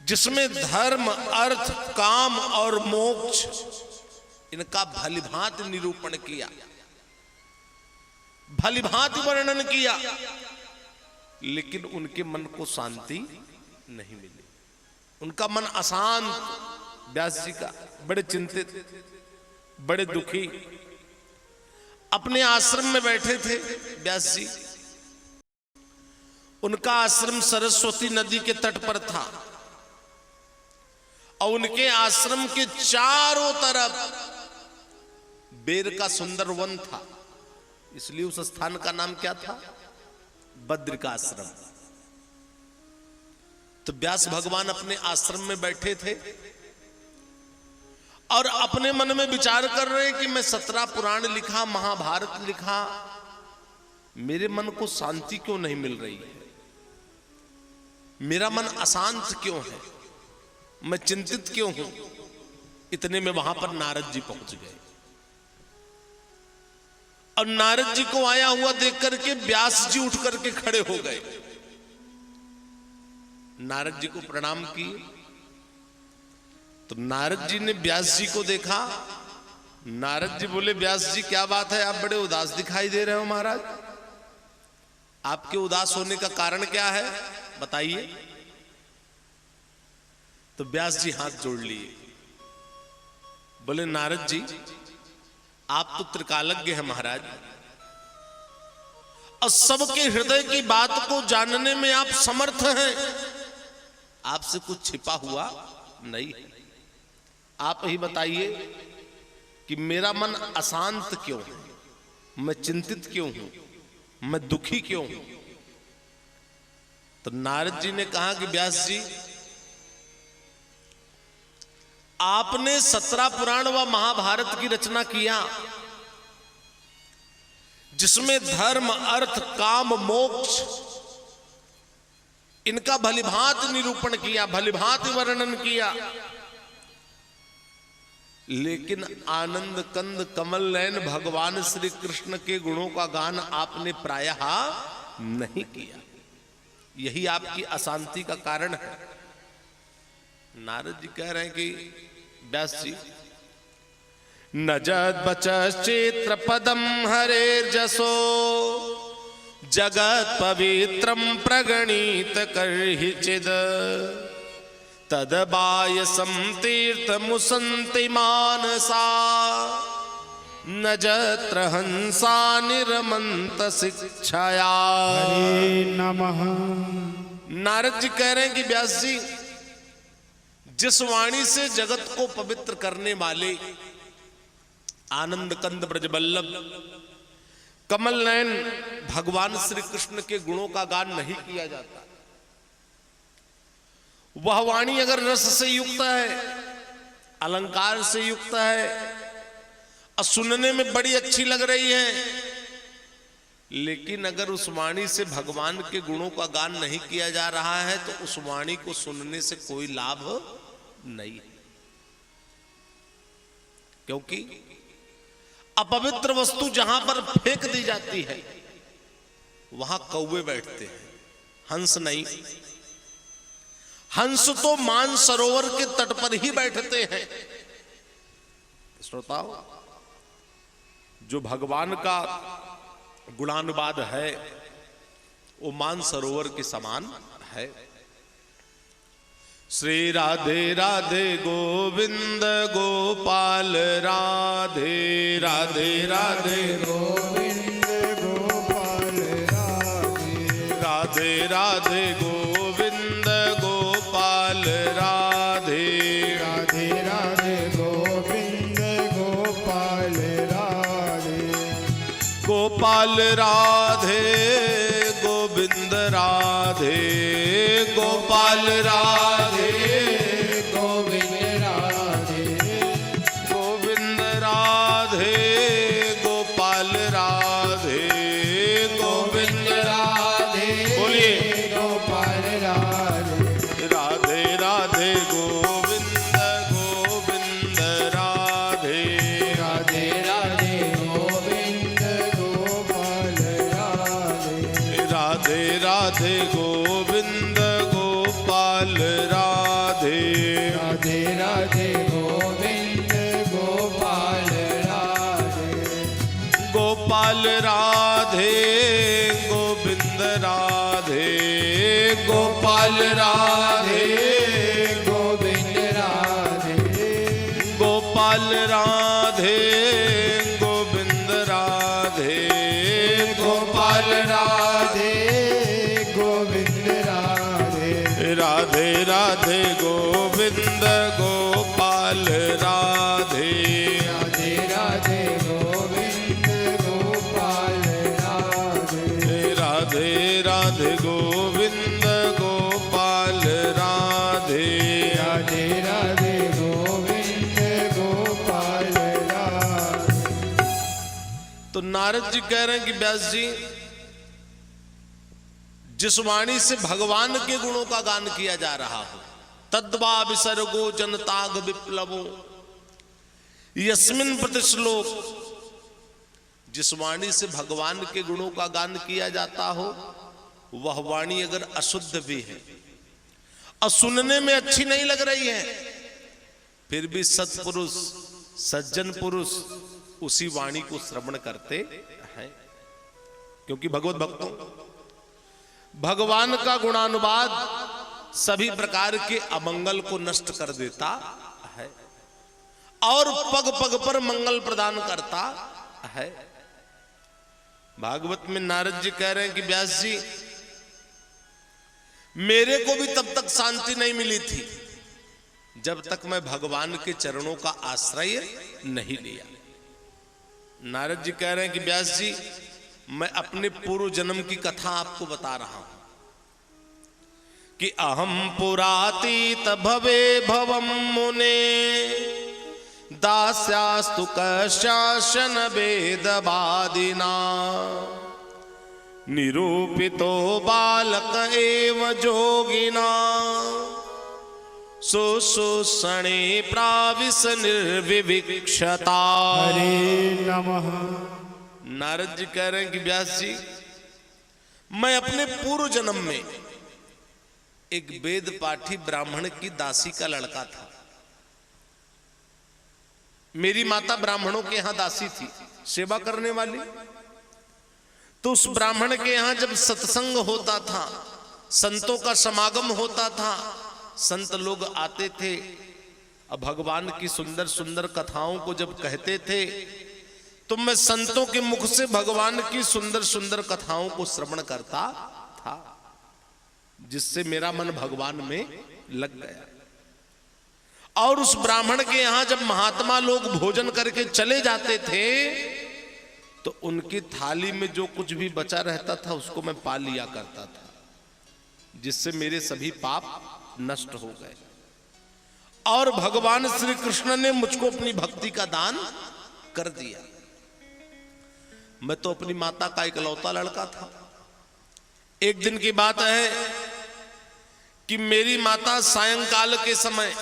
जिसमें धर्म, अर्थ, काम और मोक्ष इनका भलीभांति निरूपण किया, भलीभांति वर्णन किया, लेकिन उनके मन को शांति नहीं मिली। उनका मन अशांत, व्यास जी का बड़े चिंतित, बड़े दुखी, अपने आश्रम में बैठे थे व्यास जी। उनका आश्रम सरस्वती नदी के तट पर था, और उनके आश्रम के चारों तरफ बेर का सुंदर वन था, इसलिए उस स्थान का नाम क्या था? बद्रिकाश्रम। तो व्यास भगवान अपने आश्रम में बैठे थे और अपने मन में विचार कर रहे हैं कि मैं 17 पुराण लिखा, महाभारत लिखा, मेरे मन को शांति क्यों नहीं मिल रही है, मेरा मन अशांत क्यों है, मैं चिंतित क्यों हूं। इतने में वहां पर नारद जी पहुंच गए, और नारद जी को आया हुआ देख करके व्यास जी उठ करके खड़े हो गए, नारद जी को प्रणाम किए। तो नारद जी ने व्यास जी को देखा। नारद जी बोले, व्यास जी क्या बात है, आप बड़े उदास दिखाई दे रहे हो महाराज, आपके उदास होने का कारण क्या है, बताइए। तो व्यास जी हाथ जोड़ लिए, बोले नारद जी आप तो त्रिकालज्ञ हैं महाराज, और सबके हृदय की बात को जानने में आप समर्थ हैं, आपसे कुछ छिपा हुआ नहीं है। आप ही बताइए कि मेरा मन अशांत क्यों है, मैं चिंतित क्यों हूं, मैं दुखी क्यों हूं? तो नारद जी ने कहा कि व्यास जी, आपने 17 पुराण व महाभारत की रचना किया, जिसमें धर्म, अर्थ, काम, मोक्ष इनका भलीभांति निरूपण किया, भलीभांति वर्णन किया, लेकिन आनंद कंद कमल नयन भगवान श्री कृष्ण के गुणों का गान आपने प्रायः नहीं किया। यही आपकी अशांति का कारण है। नारद जी कह रहे हैं कि व्यास जी, न जद बचश्चेत्र पदम हरे जसो जगत पवित्रम प्रगणित करहि चिद तदबायसं तीर्थ मुसंति मानसा न जत्र हंसा निरमंत शिक्षाया। हरे नमः। नारद जी कह रहे हैं कि व्यास जी, जिस वाणी से जगत को पवित्र करने वाले आनंद कंद ब्रजबल्लभ कमल नयन भगवान श्री कृष्ण के गुणों का गान नहीं किया जाता, वह वाणी अगर रस से युक्त है, अलंकार से युक्त है और सुनने में बड़ी अच्छी लग रही है, लेकिन अगर उस वाणी से भगवान के गुणों का गान नहीं किया जा रहा है तो उस वाणी को सुनने से कोई लाभ नहीं है। क्योंकि अपवित्र वस्तु जहां पर फेंक दी जाती है वहां कौवे बैठते हैं, हंस नहीं। हंस तो मानसरोवर के तट पर ही बैठते हैं। श्रोताओ, जो भगवान का गुणानुवाद है वो मानसरोवर के समान है। श्री राधे राधे गोविंद गोपाल राधे राधे राधे गोविंद गोपाल राधे राधे राधे गोविंद गोपाल राधे राधे राधे गोविंद गोपाल राधे गोपाल राधे गोविंद राधे गोपाल राधे गोविंद राधे गोविंद राधे गोपाल राधे गोविंद राधे बोलिए गोपाल राधे राधे राधे गोविंद गोविंद राधे राधे राधे गोविंद गोपाल राधे राधे राधे गोविंद गोपाल राधे राधे राधे गोविंद गोपाल राधे गोपाल राधे गोविंद राधे गोपाल राधे गोविंद राधे गोपाल राधे गोविंद राधे गोपाल राधे गोविंद राधे राधे राधे गोविंद गोपाल राधे राधे राधे गोविंद गोपाल राधे राधे राधे गोविंद गोपाल राधे राधे राधे गोविंद गोपाल राधे। तो नारद जी कह रहे हैं कि व्यास जी, जिस वाणी से भगवान के गुणों का गान किया जा रहा हो, तद्वा विसर्गो जनताग विप्लवो यस्मिन प्रतिश्लोक, जिस वाणी से भगवान के गुणों का गान किया जाता हो वह वाणी अगर अशुद्ध भी है और सुनने में अच्छी नहीं लग रही है, फिर भी सत्पुरुष सज्जन पुरुष उसी वाणी को श्रवण करते हैं। क्योंकि भगवत भक्तों, भगवान का गुणानुवाद सभी प्रकार के अमंगल को नष्ट कर देता है और पग पग पर मंगल प्रदान करता है। भागवत में नारद जी कह रहे हैं कि व्यास जी, मेरे को भी तब तक शांति नहीं मिली थी जब तक मैं भगवान के चरणों का आश्रय नहीं लिया। नारद जी कह रहे हैं कि व्यास जी मैं अपने पूर्व जन्म की कथा आपको बता रहा हूं कि अहम पुरातीत भवे भवम मुने दास्यास्तु कशासन वेदवादिना निरूपितो बालक एव जोगिना सुशोषणे प्राविश निर्विविक्षता। हरे नमः। नारद जी कह रहे हैं कि व्यास जी मैं अपने पूर्व जन्म में एक वेद पाठी ब्राह्मण की दासी का लड़का था। मेरी माता ब्राह्मणों के यहां दासी थी, सेवा करने वाली। तो उस ब्राह्मण के यहां जब सत्संग होता था, संतों का समागम होता था, संत लोग आते थे और भगवान की सुंदर सुंदर कथाओं को जब कहते थे तो मैं संतों के मुख से भगवान की सुंदर सुंदर कथाओं को श्रवण करता था, जिससे मेरा मन भगवान में लग गया। और उस ब्राह्मण के यहां जब महात्मा लोग भोजन करके चले जाते थे तो उनकी थाली में जो कुछ भी बचा रहता था उसको मैं पा लिया करता था, जिससे मेरे सभी पाप नष्ट हो गए। और भगवान श्री कृष्ण ने मुझको अपनी भक्ति का दान कर दिया। मैं तो अपनी माता का इकलौता लड़का था। एक दिन की बात है कि मेरी माता सायंकाल के समय,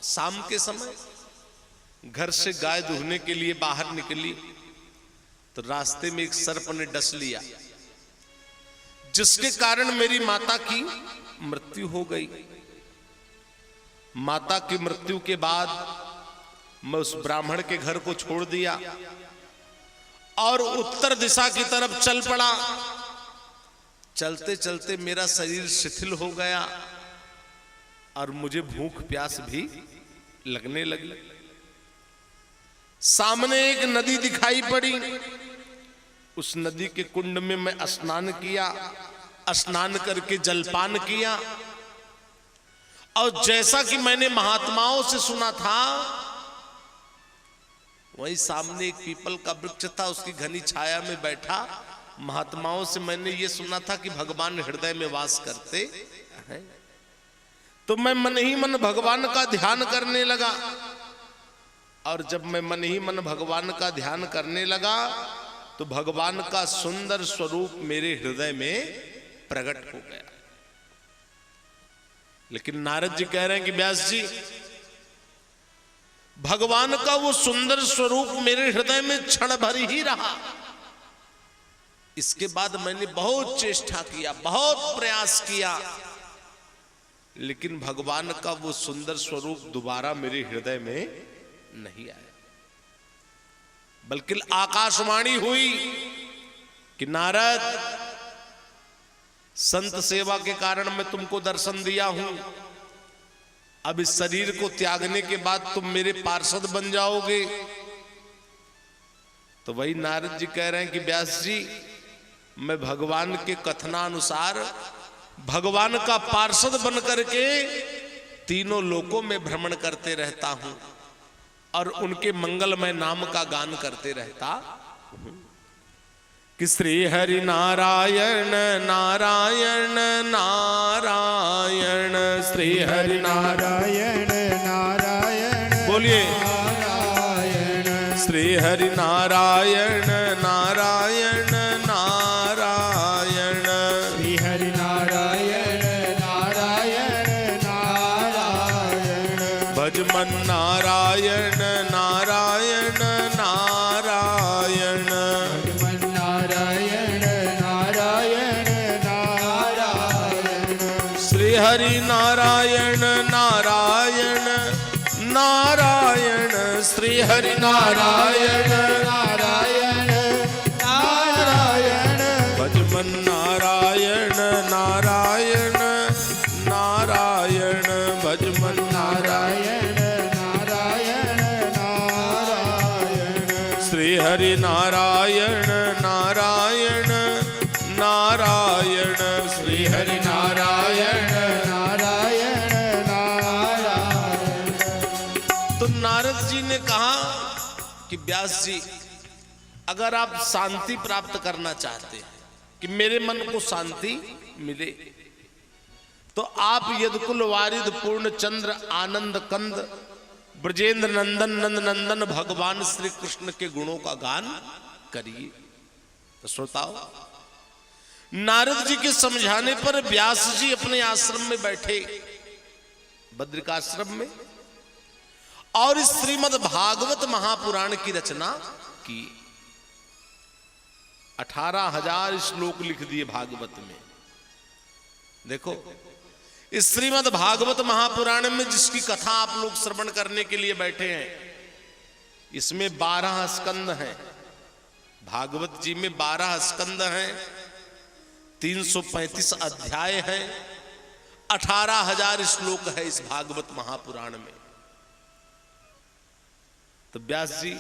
शाम के समय घर से गाय दूहने के लिए बाहर निकली तो रास्ते में एक सर्प ने डस लिया, जिसके कारण मेरी माता की मृत्यु हो गई। माता की मृत्यु के बाद मैं उस ब्राह्मण के घर को छोड़ दिया और उत्तर दिशा की तरफ चल पड़ा। चलते चलते मेरा शरीर शिथिल हो गया और मुझे भूख प्यास भी लगने लगी। सामने एक नदी दिखाई पड़ी। उस नदी के कुंड में मैं स्नान किया। स्नान करके जलपान किया और जैसा कि मैंने महात्माओं से सुना था, वहीं सामने एक पीपल का वृक्ष था, उसकी घनी छाया में बैठा महात्माओं से मैंने ये सुना था कि भगवान हृदय में वास करते हैं। तो मैं मन ही मन भगवान का ध्यान करने लगा और जब मैं मन ही मन भगवान का ध्यान करने लगा तो भगवान का सुंदर स्वरूप मेरे हृदय में प्रकट हो गया। लेकिन नारद जी कह रहे हैं कि व्यास जी भगवान का वो सुंदर स्वरूप मेरे हृदय में क्षण भर ही रहा। इसके बाद मैंने बहुत चेष्टा किया, बहुत प्रयास किया, लेकिन भगवान का वो सुंदर स्वरूप दोबारा मेरे हृदय में नहीं आया। बल्कि आकाशवाणी हुई कि नारद, संत सेवा के कारण मैं तुमको दर्शन दिया हूं, अब इस शरीर को त्यागने के बाद तुम मेरे पार्षद बन जाओगे। तो वही नारद जी कह रहे हैं कि व्यास जी मैं भगवान के कथनानुसार भगवान का पार्षद बन करके तीनों लोकों में भ्रमण करते रहता हूं और उनके मंगलमय नाम का गान करते रहता हूं कि श्री हरि नारायण नारायण नारायण, श्री हरि नारायण नारायण बोलिए, नारायण, श्री हरि नारायण नारायण नारायण, श्री हरि नारायण नारायण नारायण, भज मन नारायण नारायण नारायण, भज नारायण नारायण नारायण, श्री हरि नारायण नारायण नारायण, श्री हरि नारायण नारायण नारायण, भज मन नारायण नारायण नारायण, भज मन नारायण नारायण नारायण, श्री हरि नारायण नारायण नारायण, श्री हरि नारायण नारायण नारायण। तो नारद जी ने कहा कि व्यास जी अगर आप शांति प्राप्त करना चाहते हैं कि मेरे मन को शांति मिले तो आप यदकुल वारिद पूर्ण चंद्र आनंद कंद ब्रजेंद्र नंदन नंद नंदन भगवान श्री कृष्ण के गुणों का गान करिए। तो श्रोताओ, नारद जी के समझाने पर व्यास जी अपने आश्रम में बैठे, बद्रिकाश्रम में, और इस श्रीमद् भागवत महापुराण की रचना की। 18,000 श्लोक लिख दिए भागवत में। देखो, इस श्रीमद् भागवत महापुराण में जिसकी कथा आप लोग श्रवण करने के लिए बैठे हैं, इसमें 12 स्कंद हैं। भागवत जी में 12 स्कंद हैं, 335 अध्याय हैं, 18,000 श्लोक है इस भागवत महापुराण में। तो व्यास जी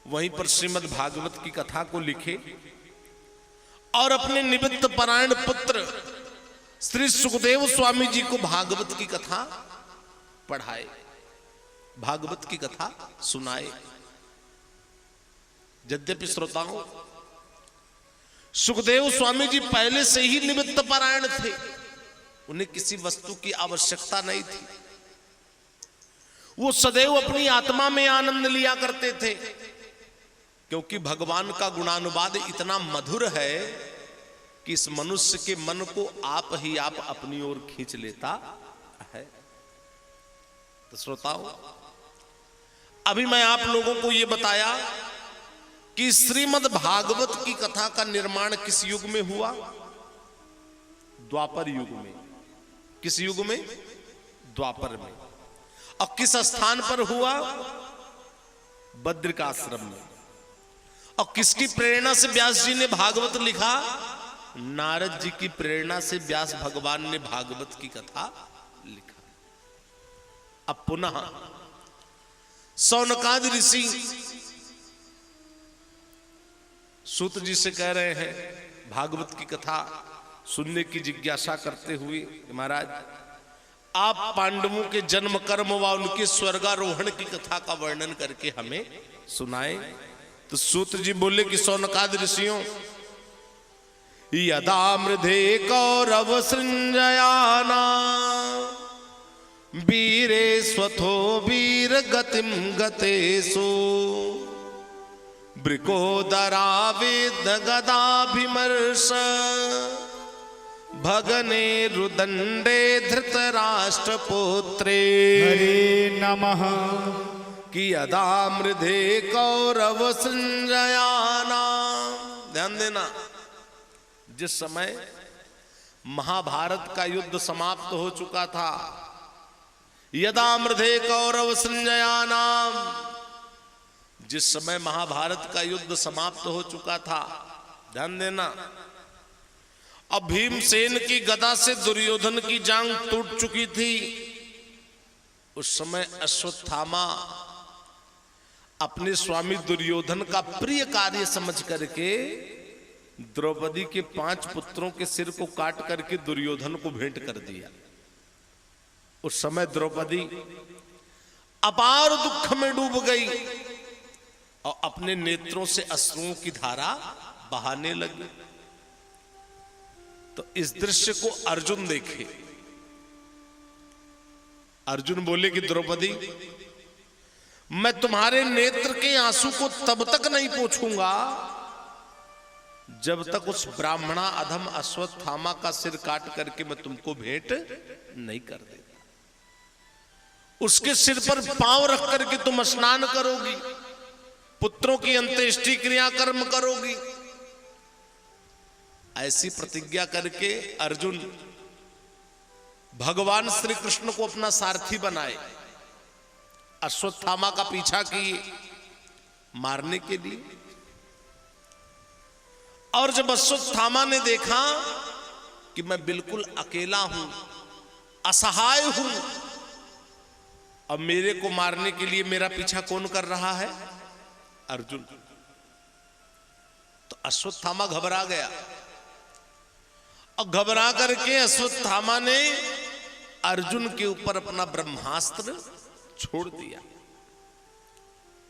वहीं पर श्रीमद् भागवत की कथा को लिखे और अपने निमित्त परायण पुत्र श्री सुखदेव स्वामी जी को भागवत की कथा पढ़ाए, भागवत की कथा सुनाए। यद्यपि श्रोताओं, सुखदेव स्वामी जी पहले से ही निमित्त परायण थे, उन्हें किसी वस्तु की आवश्यकता नहीं थी। वो सदैव अपनी आत्मा में आनंद लिया करते थे, क्योंकि भगवान का गुणानुवाद इतना मधुर है कि इस मनुष्य के मन को आप ही आप अपनी ओर खींच लेता है। तो श्रोताओं, अभी मैं आप लोगों को यह बताया कि श्रीमद् भागवत की कथा का निर्माण किस युग में हुआ? द्वापर युग में। किस युग में? द्वापर में। और किस स्थान पर हुआ? बद्रिकाश्रम में। और किसकी प्रेरणा से व्यास जी ने भागवत लिखा? नारद जी की प्रेरणा से व्यास भगवान ने भागवत की कथा लिखा। अब पुनः सौनकादि ऋषि सूत जी से कह रहे हैं, भागवत की कथा सुनने की जिज्ञासा करते हुए, महाराज आप पांडवों के जन्म कर्म व उनके स्वर्गारोहण की कथा का वर्णन करके हमें सुनाए। तो सूत जी बोले कि सौनकादि ऋषियों, यदा मृधे कौरव सृंजयाना वीरे स्वथो वीर गतिम गतेषु ब्रिकोदरावेद गदाभिमर्श भगने रुदंडे धृतराष्ट्रपुत्रे हरे नमः। कि यदा मृधे कौरव सृंजयाना। ध्यान देना, जिस समय महाभारत का युद्ध समाप्त हो चुका था, यदा मृधे कौरव सृंजयानाम, जिस समय महाभारत का युद्ध समाप्त हो चुका था, ध्यान देना, अब भीमसेन की गदा से दुर्योधन की जांग टूट चुकी थी। उस समय अश्वत्थामा अपने स्वामी दुर्योधन का प्रिय कार्य समझ करके द्रौपदी के 5 पुत्रों के सिर को काट करके दुर्योधन को भेंट कर दिया। उस समय द्रौपदी अपार दुख में डूब गई और अपने नेत्रों से अश्रुओं की धारा बहाने लगी। तो इस दृश्य को अर्जुन देखे। अर्जुन बोले कि द्रौपदी, मैं तुम्हारे नेत्र के आंसू को तब तक नहीं पोंछूंगा जब तक उस ब्राह्मणा अधम अश्वत्थामा का सिर काट करके मैं तुमको भेंट नहीं कर देता। उसके सिर पर पांव रख करके तुम स्नान करोगी, पुत्रों की अंत्येष्टि क्रिया कर्म करोगी। ऐसी प्रतिज्ञा करके अर्जुन भगवान श्री कृष्ण को अपना सारथी बनाए, अश्वत्थामा का पीछा किए मारने के लिए। और जब अश्वत्थामा ने देखा कि मैं बिल्कुल अकेला हूं, असहाय हूं, अब मेरे को मारने के लिए मेरा पीछा कौन कर रहा है? अर्जुन। तो अश्वत्थामा घबरा गया और घबरा करके अश्वत्थामा ने अर्जुन के ऊपर अपना ब्रह्मास्त्र छोड़ दिया।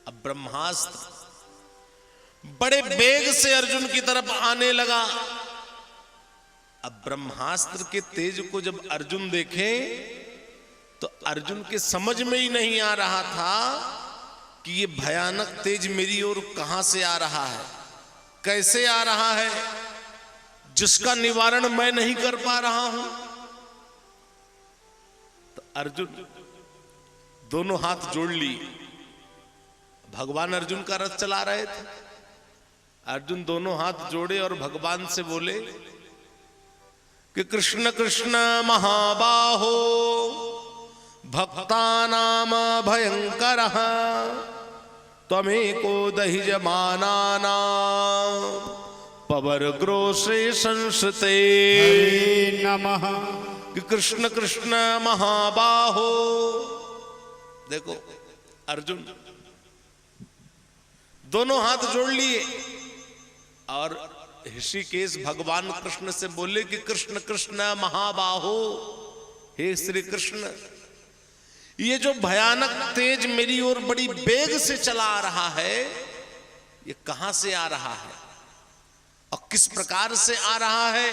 अब ब्रह्मास्त्र बड़े वेग से अर्जुन की तरफ आने लगा। अब ब्रह्मास्त्र के तेज को जब अर्जुन देखे तो अर्जुन के समझ में ही नहीं आ रहा था कि ये भयानक तेज मेरी ओर कहां से आ रहा है, कैसे आ रहा है, जिसका निवारण मैं नहीं कर पा रहा हूं। तो अर्जुन दोनों हाथ जोड़ ली। भगवान अर्जुन का रथ चला रहे थे। अर्जुन दोनों हाथ जोड़े और भगवान से बोले कि कृष्ण कृष्ण महाबाहो भक्तानाम भयंकरः त्वमेको दहिजमानानां पवर्ग्रोसे संसते। हरे नमः। कि कृष्ण कृष्ण महाबाहो। देखो अर्जुन दोनों हाथ जोड़ लिए और ऋषिकेश भगवान कृष्ण से बोले कि कृष्ण कृष्ण महाबाहो, हे श्री कृष्ण, ये जो भयानक तेज मेरी ओर बड़ी वेग से चला आ रहा है, ये कहां से आ रहा है और किस प्रकार से आ रहा है,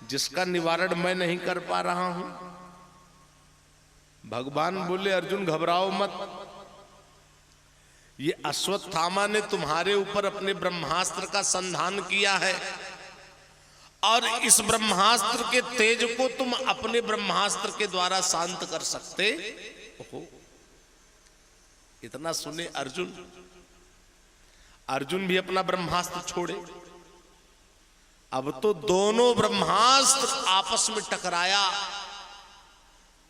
जिसका निवारण मैं नहीं कर पा रहा हूं। भगवान बोले अर्जुन घबराओ मत, ये अश्वत्थामा ने तुम्हारे ऊपर अपने ब्रह्मास्त्र का संधान किया है और इस ब्रह्मास्त्र के तेज को तुम अपने ब्रह्मास्त्र के द्वारा शांत कर सकते हो। इतना सुने अर्जुन भी अपना ब्रह्मास्त्र छोड़े। अब तो दोनों ब्रह्मास्त्र आपस में टकराया,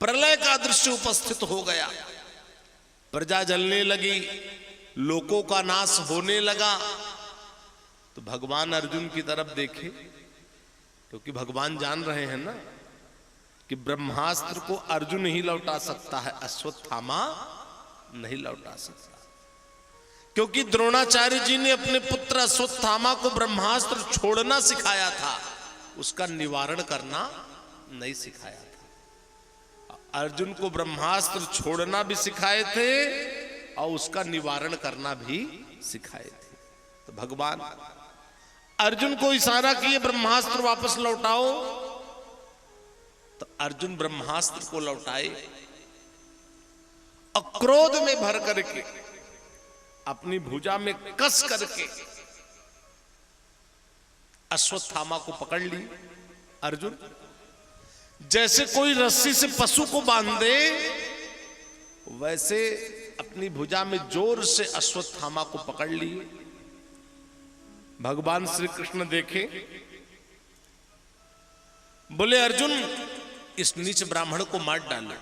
प्रलय का दृश्य उपस्थित हो गया। प्रजा जलने लगी, लोकों का नाश होने लगा। तो भगवान अर्जुन की तरफ देखे, क्योंकि भगवान जान रहे हैं ना कि ब्रह्मास्त्र को अर्जुन ही लौटा सकता है, अश्वत्थामा नहीं लौटा सकता। क्योंकि द्रोणाचार्य जी ने अपने पुत्र अश्वत्थामा को ब्रह्मास्त्र छोड़ना सिखाया था, उसका निवारण करना नहीं सिखाया था। अर्जुन को ब्रह्मास्त्र छोड़ना भी सिखाए थे और उसका निवारण करना भी सिखाए थे। तो भगवान अर्जुन को इशारा किए ब्रह्मास्त्र वापस लौटाओ। तो अर्जुन ब्रह्मास्त्र को लौटाए और क्रोध में भर करके अपनी भुजा में कस करके अश्वत्थामा को पकड़ ली। अर्जुन जैसे कोई रस्सी से पशु को बांध दे, वैसे अपनी भुजा में जोर से अश्वत्थामा को पकड़ लिए। भगवान श्री कृष्ण देखे, बोले अर्जुन इस नीच ब्राह्मण को मार डालो,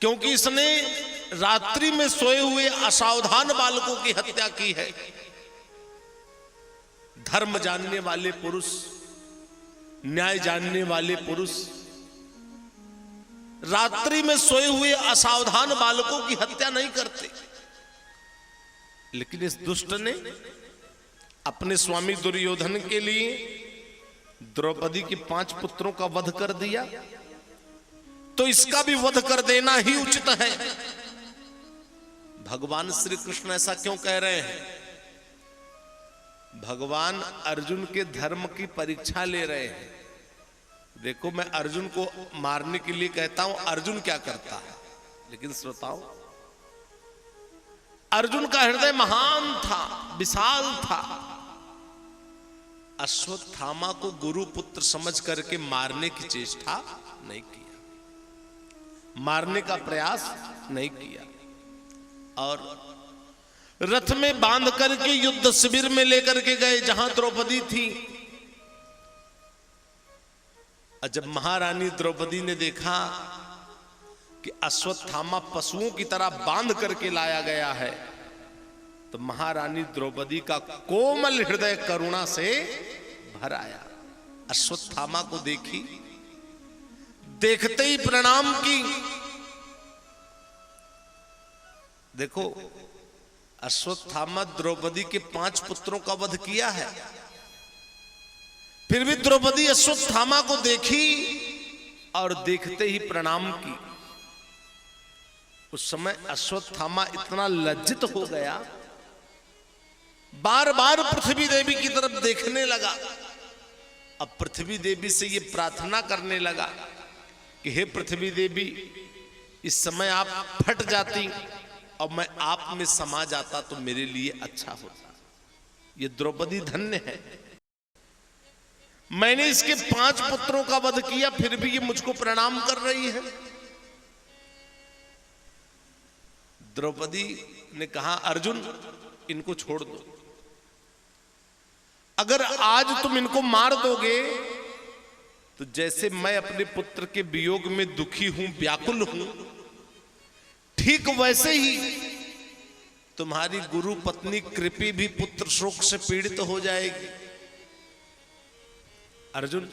क्योंकि इसने रात्रि में सोए हुए असावधान बालकों की हत्या की है। धर्म जानने वाले पुरुष, न्याय जानने वाले पुरुष रात्रि में सोए हुए असावधान बालकों की हत्या नहीं करते। लेकिन इस दुष्ट ने अपने स्वामी दुर्योधन के लिए द्रौपदी के 5 पुत्रों का वध कर दिया, तो इसका भी वध कर देना ही उचित है। भगवान श्री कृष्ण ऐसा क्यों कह रहे हैं? भगवान अर्जुन के धर्म की परीक्षा ले रहे हैं। देखो मैं अर्जुन को मारने के लिए कहता हूं, अर्जुन क्या करता है, लेकिन श्रोताओं अर्जुन का हृदय महान था, विशाल था। अश्वत्थामा को गुरु पुत्र समझ करके मारने की चेष्टा नहीं किया, मारने का प्रयास नहीं किया, और रथ में बांध करके युद्ध शिविर में लेकर के गए जहां द्रौपदी थी। जब महारानी द्रौपदी ने देखा कि अश्वत्थामा पशुओं की तरह बांध करके लाया गया है, तो महारानी द्रौपदी का कोमल हृदय करुणा से भर आया। अश्वत्थामा को देखी, देखते ही प्रणाम की। देखो अश्वत्थामा द्रौपदी के 5 पुत्रों का वध किया है, फिर भी द्रौपदी अश्वत्थामा को देखी और देखते ही प्रणाम की। उस समय अश्वत्थामा इतना लज्जित हो गया, बार बार पृथ्वी देवी की तरफ देखने लगा। अब पृथ्वी देवी से ये प्रार्थना करने लगा कि हे पृथ्वी देवी, इस समय आप फट जाती और मैं आप में समा जाता तो मेरे लिए अच्छा होता। ये द्रौपदी धन्य है, मैंने इसके 5 पुत्रों का वध किया, फिर भी ये मुझको प्रणाम कर रही है। द्रौपदी ने कहा, अर्जुन इनको छोड़ दो, अगर आज तुम इनको मार दोगे तो जैसे मैं अपने पुत्र के वियोग में दुखी हूं, व्याकुल हूं, ठीक वैसे ही तुम्हारी गुरु पत्नी कृपि भी पुत्र शोक से पीड़ित हो जाएगी। अर्जुन,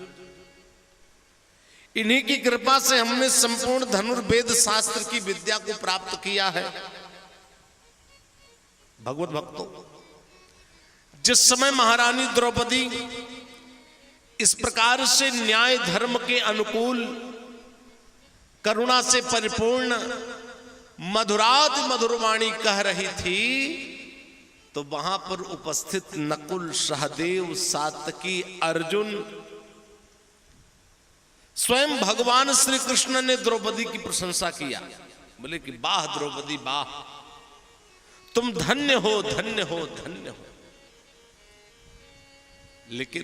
इन्हीं की कृपा से हमने संपूर्ण धनुर्वेद शास्त्र की विद्या को प्राप्त किया है। भगवत भक्तों, जिस समय महारानी द्रौपदी इस प्रकार से न्याय धर्म के अनुकूल, करुणा से परिपूर्ण मधुराति मधुर वाणी कह रही थी, तो वहां पर उपस्थित नकुल, सहदेव, सात्यकी, अर्जुन, स्वयं भगवान श्री कृष्ण ने द्रौपदी की प्रशंसा किया। बोले कि वाह द्रौपदी वाह, तुम धन्य हो, धन्य हो, धन्य हो। लेकिन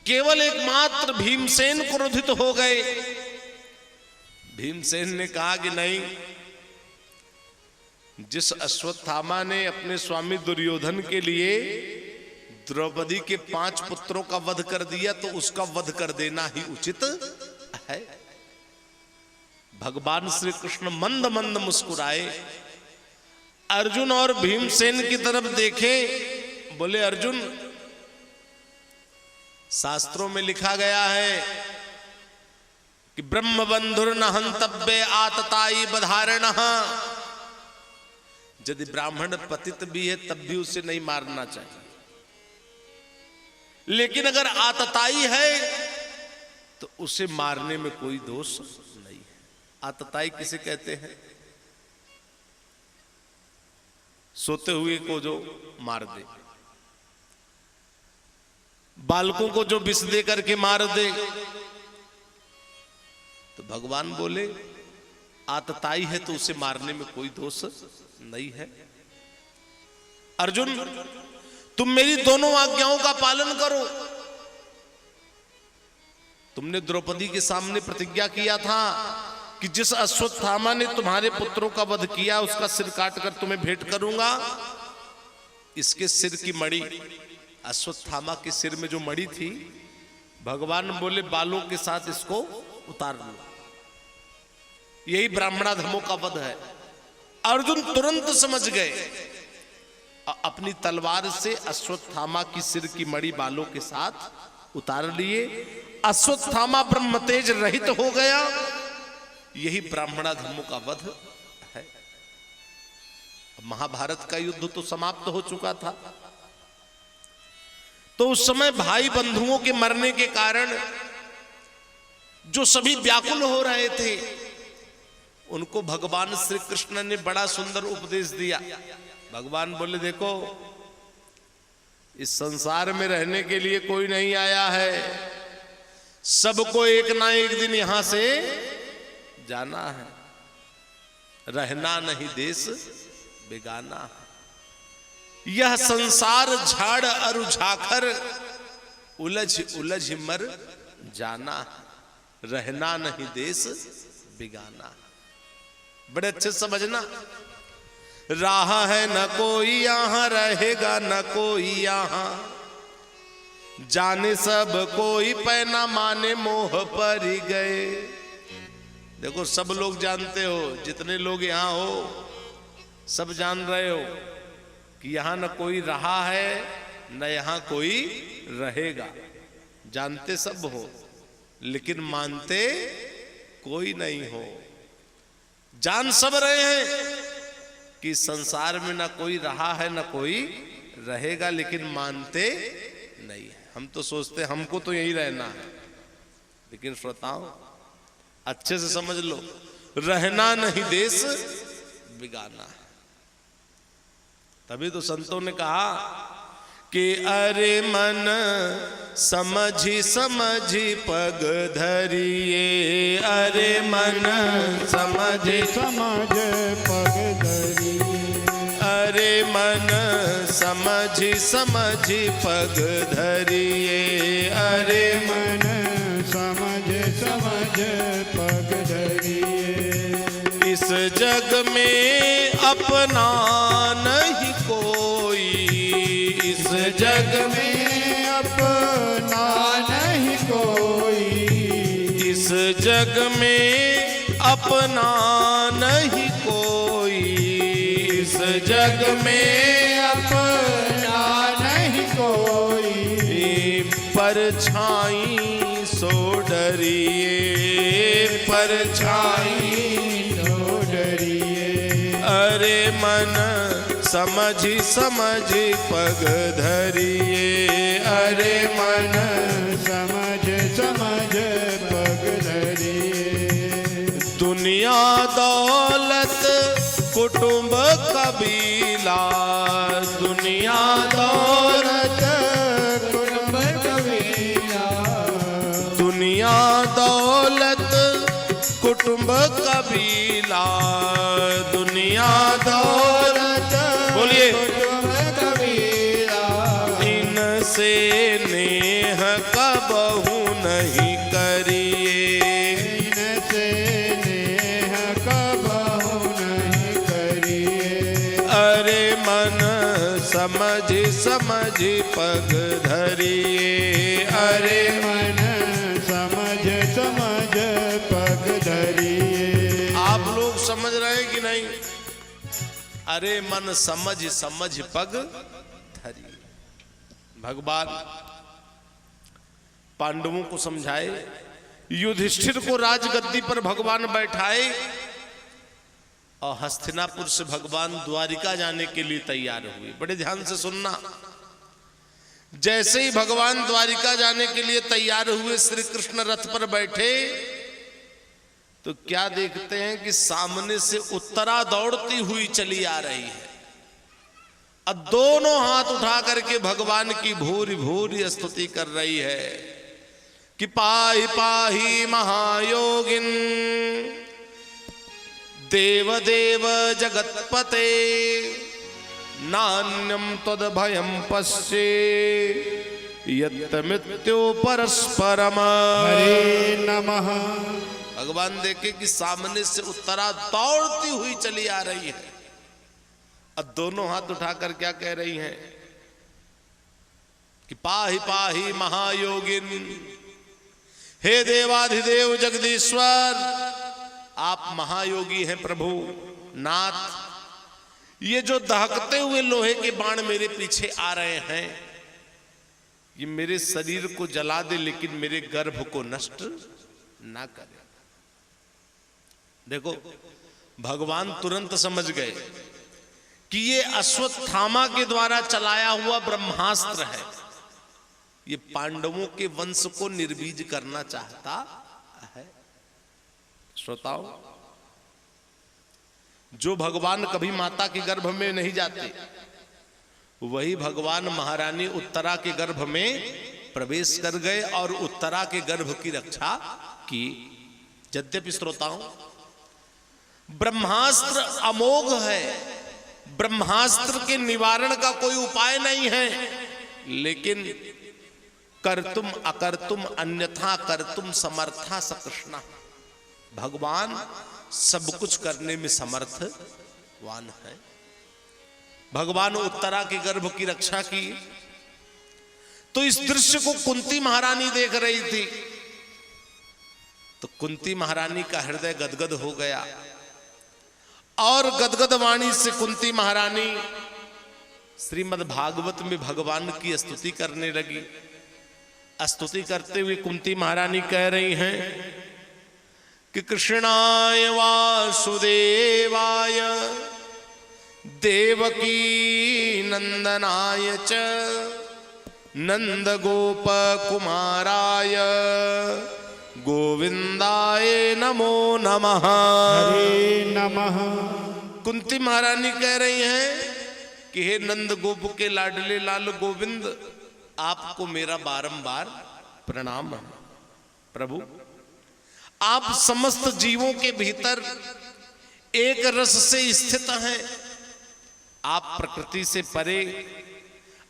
केवल एकमात्र भीमसेन क्रोधित हो गए। भीमसेन ने कहा कि नहीं, जिस अश्वत्थामा ने अपने स्वामी दुर्योधन के लिए द्रौपदी के 5 पुत्रों का वध कर दिया, तो उसका वध कर देना ही उचित है। भगवान श्री कृष्ण मंद मंद मुस्कुराए, अर्जुन और भीमसेन की तरफ देखे, बोले अर्जुन, शास्त्रों में लिखा गया है कि ब्रह्म बंधुर न हंतव्य आतताई बधारण। यदि ब्राह्मण पतित भी है तब भी उसे नहीं मारना चाहिए, लेकिन अगर आतताई है तो उसे मारने में कोई दोष नहीं है। आतताई किसे कहते हैं? सोते हुए को जो मार दे, बालकों को जो विष दे करके मार दे। तो भगवान बोले आतताई है तो उसे मारने में कोई दोष नहीं है। अर्जुन, तुम मेरी दोनों आज्ञाओं का पालन करो। तुमने द्रौपदी के सामने प्रतिज्ञा किया था कि जिस अश्वत्थामा ने तुम्हारे पुत्रों का वध किया उसका सिर काटकर तुम्हें भेंट करूंगा। इसके सिर की मणि, अश्वत्थामा के सिर में जो मणि थी, भगवान बोले बालों के साथ इसको उतार लो। यही ब्राह्मणाधमों का वध है। अर्जुन तुरंत समझ गए, अपनी तलवार से अश्वत्थामा की सिर की मणि बालों के साथ उतार लिए। अश्वत्थामा ब्रह्म तेज रहित हो गया। यही ब्राह्मणाधमों का वध है। महाभारत का युद्ध तो समाप्त हो चुका था। तो उस समय भाई बंधुओं के मरने के कारण जो सभी व्याकुल हो रहे थे, उनको भगवान श्री कृष्ण ने बड़ा सुंदर उपदेश दिया। भगवान बोले देखो, इस संसार में रहने के लिए कोई नहीं आया है, सबको एक ना एक दिन यहां से जाना है। रहना नहीं देश बेगाना है। यह संसार झाड़ अरु झाखर, उलझ उलझ मर जाना है। रहना नहीं देश बेगाना। बड़े अच्छे समझना, राह है न कोई यहां, रहेगा न कोई यहां, जाने सब कोई पैना माने मोह पर ही गए। देखो सब लोग जानते हो, जितने लोग यहां हो सब जान रहे हो कि यहां न कोई रहा है न यहां कोई रहेगा। जानते सब हो लेकिन मानते कोई नहीं हो। जान सब रहे हैं कि संसार में ना कोई रहा है ना कोई रहेगा, लेकिन मानते नहीं है। हम तो सोचते हमको तो यही रहना है, लेकिन श्रोताओं अच्छे से समझ लो, रहना नहीं देश बिगाना है। तभी तो संतों ने कहा कि अरे मन समझी समझी पग धरिए, अरे मन समझी समझ पग धरिए, अरे मन समझी समझी पग धरिए, अरे मन समझ समझ पग धरिए। इस जग में अपना नहीं कोई, इस जग में अपना नहीं कोई, इस जग में अपना नहीं कोई, इस जग में अपना नहीं कोई, परछाई सो डरिए, परछाई तो डरिए। अरे मन समझी समझी पग धरिए, अरे मन समझ समझ पग धरिए। दुनिया दौलत कुटुंब कबीला, दुनिया दौलत कुटुंब कबीला, दुनिया दौलत कुटुंब कबीला, दुनिया दौलत बोलिए कुटुंब कबीला, इनसे नेह कबहू नहीं करिए, इनसे नेह कबहू नहीं करिए। अरे मन समझ समझ पग धरिए, अरे मन समझ समझ पग धरिए। आप लोग समझ रहे हैं कि नहीं? अरे मन समझ समझ पग धरिए। भगवान पांडवों को समझाए, युधिष्ठिर को राजगद्दी पर भगवान बैठाए और हस्तिनापुर से भगवान द्वारिका जाने के लिए तैयार हुए। बड़े ध्यान से सुनना। जैसे ही भगवान द्वारिका जाने के लिए तैयार हुए, श्री कृष्ण रथ पर बैठे, तो क्या देखते हैं कि सामने से उत्तरा दौड़ती हुई चली आ रही है। अब दोनों हाथ उठा करके भगवान की भूरी भूरी स्तुति कर रही है कि पाहि पाहि महायोगिन देव देव जगतपते नान्यम तद भयम पश्ये यत् मृत्यु परस्परम। हरे नमः। भगवान देखे कि सामने से उत्तरा दौड़ती हुई चली आ रही है। अब दोनों हाथ उठाकर क्या कह रही हैं कि पाहि पाहि महायोगिन, हे देवाधिदेव जगदीश्वर, आप महायोगी हैं प्रभु नाथ। ये जो दहकते हुए लोहे के बाण मेरे पीछे आ रहे हैं, ये मेरे शरीर को जला दे लेकिन मेरे गर्भ को नष्ट ना करे। देखो भगवान तुरंत समझ गए कि ये अश्वत्थामा के द्वारा चलाया हुआ ब्रह्मास्त्र है। ये पांडवों के वंश को निर्बीज करना चाहता है। श्रोताओ, जो भगवान कभी माता के गर्भ में नहीं जाते, वही भगवान महारानी उत्तरा के गर्भ में प्रवेश कर गए और उत्तरा के गर्भ की रक्षा की। यद्यपि श्रोताओं, ब्रह्मास्त्र अमोघ है, ब्रह्मास्त्र के निवारण का कोई उपाय नहीं है, लेकिन कर्तुम अकर्तुम अन्यथा कर्तुम समर्था स कृष्ण। भगवान सब कुछ करने में समर्थवान है। भगवान उत्तरा के गर्भ की रक्षा की। तो इस दृश्य को कुंती महारानी देख रही थी, तो कुंती महारानी का हृदय गदगद हो गया और गदगद वाणी से कुंती महारानी श्रीमद् भागवत में भगवान की स्तुति करने लगी। स्तुति करते हुए कुंती महारानी कह रही हैं कि कृष्णाय वासुदेवाय देवकी नंदनाय च नंद गोप कुमाराय गोविंदाय नमो नमः। हरे नमः। कुंती महारानी कह रही हैं कि हे नंद गोप के लाडले लाल गोविंद, आपको मेरा बारंबार प्रणाम है। प्रभु, आप समस्त जीवों के भीतर एक रस से स्थित हैं। आप प्रकृति से परे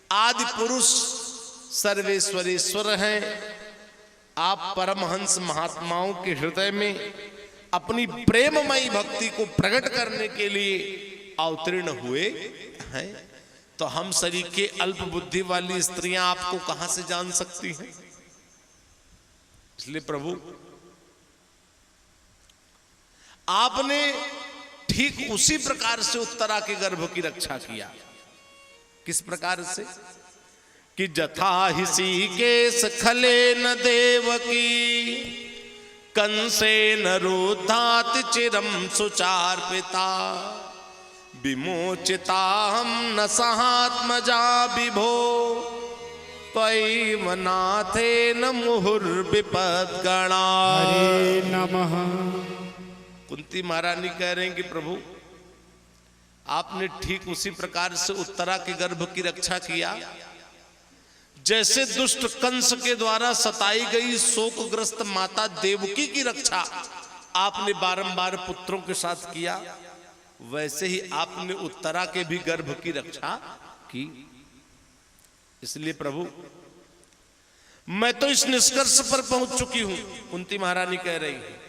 आदि पुरुष सर्वेश्वरेश्वर हैं। आप परमहंस महात्माओं के हृदय में अपनी प्रेममयी भक्ति को प्रकट करने के लिए अवतीर्ण हुए हैं। तो हम शरीर के अल्प बुद्धि वाली स्त्रियां आपको कहां से जान सकती हैं? इसलिए प्रभु, आपने ठीक उसी प्रकार से उत्तरा के गर्भ की रक्षा किया। किस प्रकार से? कि जथा ऋषिकेश खले न देवकी कंसे न रोधात चिरम सुचार्पिता विमोचिता हम न सहात्मजा विभो त्वयैव नाथे न मुहुर्विपद्गणा। हरे नमः। कुंती महारानी कह रहे हैं कि प्रभु, आपने ठीक उसी प्रकार से उत्तरा के गर्भ की रक्षा किया जैसे दुष्ट कंस के द्वारा सताई गई शोकग्रस्त माता देवकी की रक्षा आपने बारंबार पुत्रों के साथ किया, वैसे ही आपने उत्तरा के भी गर्भ की रक्षा की। इसलिए प्रभु, मैं तो इस निष्कर्ष पर पहुंच चुकी हूं, कुंती महारानी कह रही है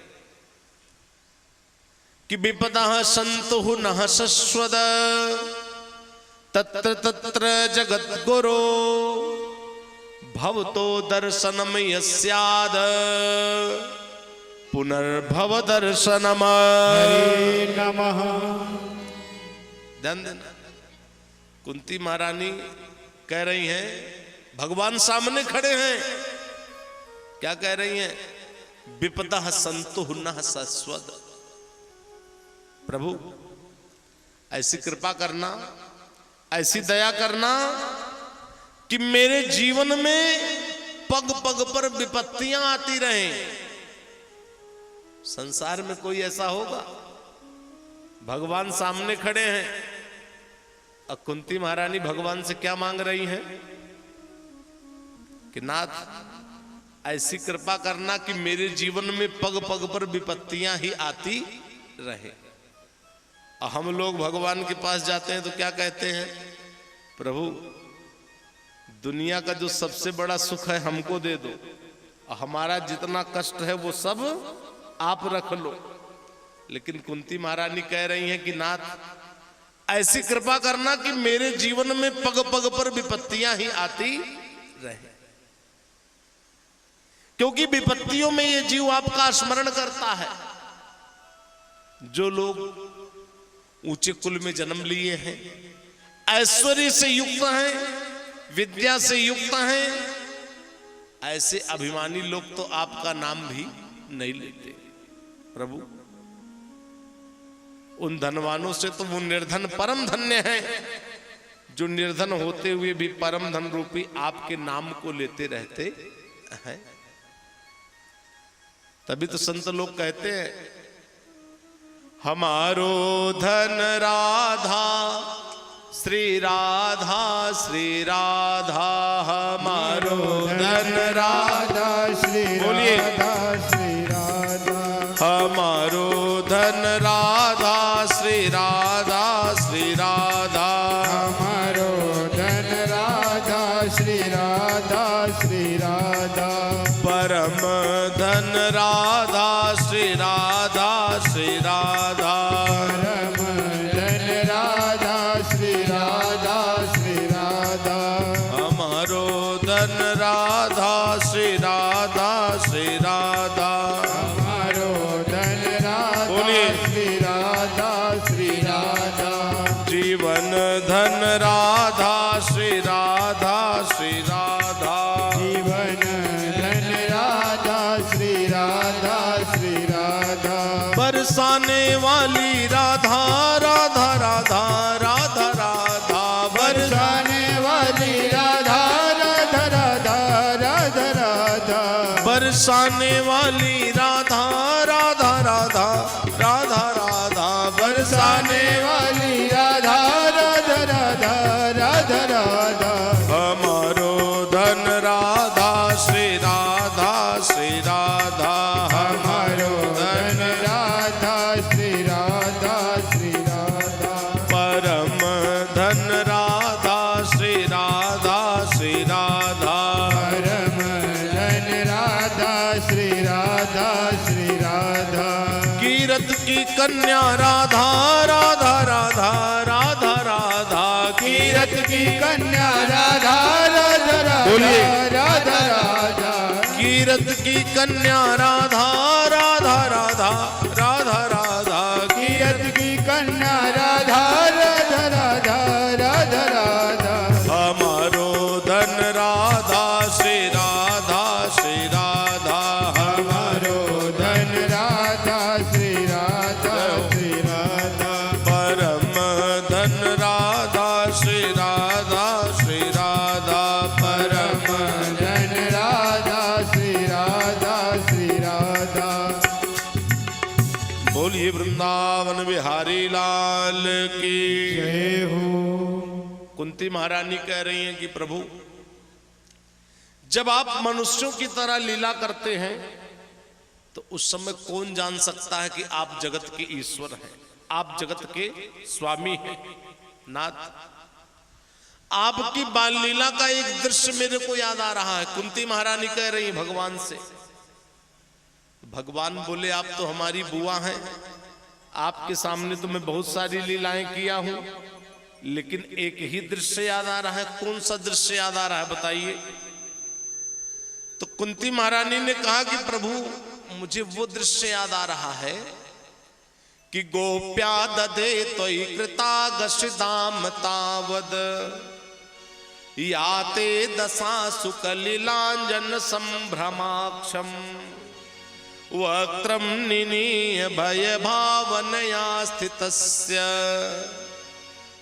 कि विपदः सन्तु नः शश्वद तत्र तत्र जगद्गुरो भवतो दर्शनम यस्याद पुनर्भव दर्शनम। हरे नमः। ध्यान देना, कुंती महारानी कह रही हैं, भगवान सामने खड़े हैं, क्या कह रही हैं? विपदः सन्तु नः शश्वद। प्रभु, ऐसी कृपा करना, ऐसी दया करना कि मेरे जीवन में पग पग पर विपत्तियां आती रहें। संसार में कोई ऐसा होगा? भगवान सामने खड़े हैं और कुंती महारानी भगवान से क्या मांग रही हैं कि नाथ, ऐसी कृपा करना कि मेरे जीवन में पग पग पर विपत्तियां ही आती रहे। और हम लोग भगवान के पास जाते हैं तो क्या कहते हैं? प्रभु, दुनिया का जो सबसे बड़ा सुख है हमको दे दो, और हमारा जितना कष्ट है वो सब आप रख लो। लेकिन कुंती महारानी कह रही हैं कि नाथ, ऐसी कृपा करना कि मेरे जीवन में पग पग पर विपत्तियां ही आती रहे, क्योंकि विपत्तियों में ये जीव आपका स्मरण करता है। जो लोग ऊंचे कुल में जन्म लिए हैं, ऐश्वर्य से युक्त हैं, विद्या से युक्त हैं, ऐसे अभिमानी लोग तो आपका नाम भी नहीं लेते। प्रभु, उन धनवानों से तो वो निर्धन परम धन्य हैं, जो निर्धन होते हुए भी परम धन रूपी आपके नाम को लेते रहते हैं। तभी तो संत लोग कहते हैं, हमारो धन राधा श्री राधा, श्री राधा हमारो धन राधा, श्री बोलिए, राधा श्री राधा हमारो धन राधा, श्री राधा, श्री राधा हमारो धन राधा, श्री राधा श्री राधा परम धन राधा, श्री राधा, श्री राधा परम धन राधा, श्री राधा श्री राधा हमारो धन राधा, श्री राधा, श्री राधा हमारो धन राधा, बोलिए, श्री राधा श्री राधा जीवन धन राधा, श्री राधा, श्री राधा जीवन धन राधा, श्री राधा श्री राधा बरसाने वाली राधा, राधा राधा राधा राधा बरसाने वाली राधा, राधा राधा राधा राधा बरसाने वाली कन्या राधा राधा राधा राधा राधा कीरत की कन्या राधा राधा बोलिए। राधा राधा कीरत की कन्या राधा राधा राधा राधा राधा कीरत की कन्या राधा राधा राधा राधा राधा हमारो धन राधा श्री राधा श्री राधा हमारो धन राधा श्री राधा श्री राधा परम धन राधा श्री राधा श्री राधा परम धन राधा श्री राधा श्री राधा। बोलिए वृंदावन बिहारी लाल की जय हो। कुंती महारानी कह रही हैं कि प्रभु जब आप मनुष्यों की तरह लीला करते हैं तो उस समय कौन जान सकता है कि आप जगत के ईश्वर हैं, आप जगत के स्वामी हैं। नाथ आपकी बाल लीला का एक दृश्य मेरे को याद आ रहा है। कुंती महारानी कह रही है भगवान से, भगवान बोले आप तो हमारी बुआ हैं, आपके सामने तो मैं बहुत सारी लीलाएं किया हूं, लेकिन एक ही दृश्य याद आ रहा है। कौन सा दृश्य याद आ रहा है बताइए। तो कुंती महारानी ने कहा कि प्रभु मुझे वो दृश्य याद आ रहा है कि गोप्या दधे त्वयि कृतागशिदाम तावद याते दशासु कलिलांजन संभ्रमाक्षम वक्त्रम निनीय भय भावनया स्थितस्य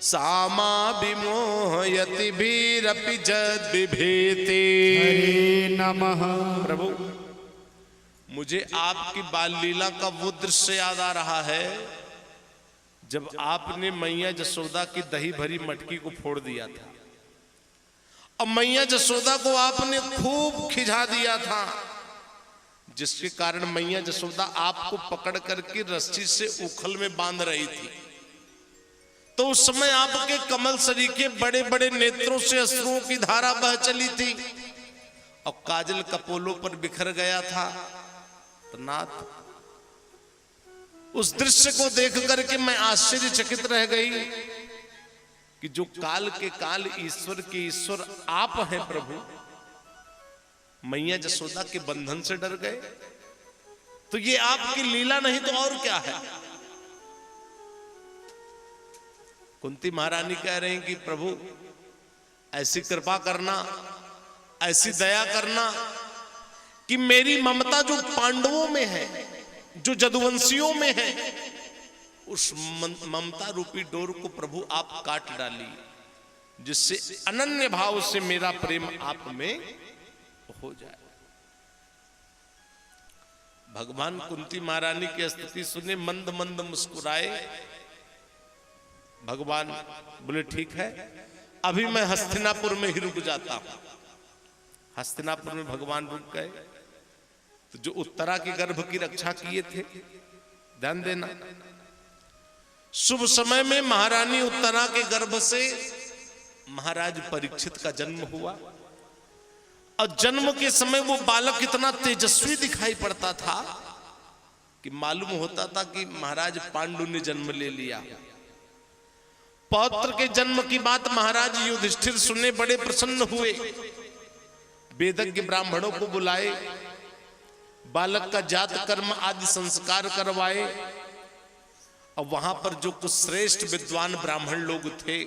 सामा विमोहयति भीरपि जद विभीति। हरे नमः। प्रभु मुझे आपकी बाल लीला का वो दृश्य याद आ रहा है जब आपने मैया जसोदा की दही भरी मटकी को फोड़ दिया था और मैया जसोदा को आपने खूब खिझा दिया था, जिसके कारण मैया जसोदा आपको पकड़ करके रस्सी से उखल में बांध रही थी। तो उस समय आपके कमल सरीखे बड़े बड़े नेत्रों से अश्रुओं की धारा बह चली थी और काजल कपोलों पर बिखर गया था। तो नाथ उस दृश्य को देख करके मैं आश्चर्यचकित रह गई कि जो काल के काल ईश्वर के ईश्वर आप हैं प्रभु, मैया जसोदा के बंधन से डर गए। तो ये आपकी लीला नहीं तो और क्या है। कुंती महारानी कह रहे हैं कि प्रभु ऐसी कृपा करना, ऐसी दया करना कि मेरी ममता जो पांडवों में है, जो जदुवंशियों में है, उस ममता रूपी डोर को प्रभु आप काट डालिए, जिससे अनन्य भाव से मेरा प्रेम आप में हो जाए। भगवान कुंती महारानी की स्थिति सुने मंद मंद मुस्कुराए। भगवान बोले ठीक है, अभी मैं हस्तिनापुर में ही रुक जाता हूं। हस्तिनापुर में भगवान रुक गए। तो जो उत्तरा के गर्भ की रक्षा किए थे, ध्यान देना, शुभ समय में महारानी उत्तरा के गर्भ से महाराज परीक्षित का जन्म हुआ और जन्म के समय वो बालक इतना तेजस्वी दिखाई पड़ता था कि मालूम होता था कि महाराज पांडु ने जन्म ले लिया। पौत्र के जन्म की बात महाराज युधिष्ठिर सुने, बड़े प्रसन्न हुए। वेदज्ञ ब्राह्मणों को बुलाए, बालक का जात कर्म आदि संस्कार करवाए और वहां पर जो कुछ श्रेष्ठ विद्वान ब्राह्मण लोग थे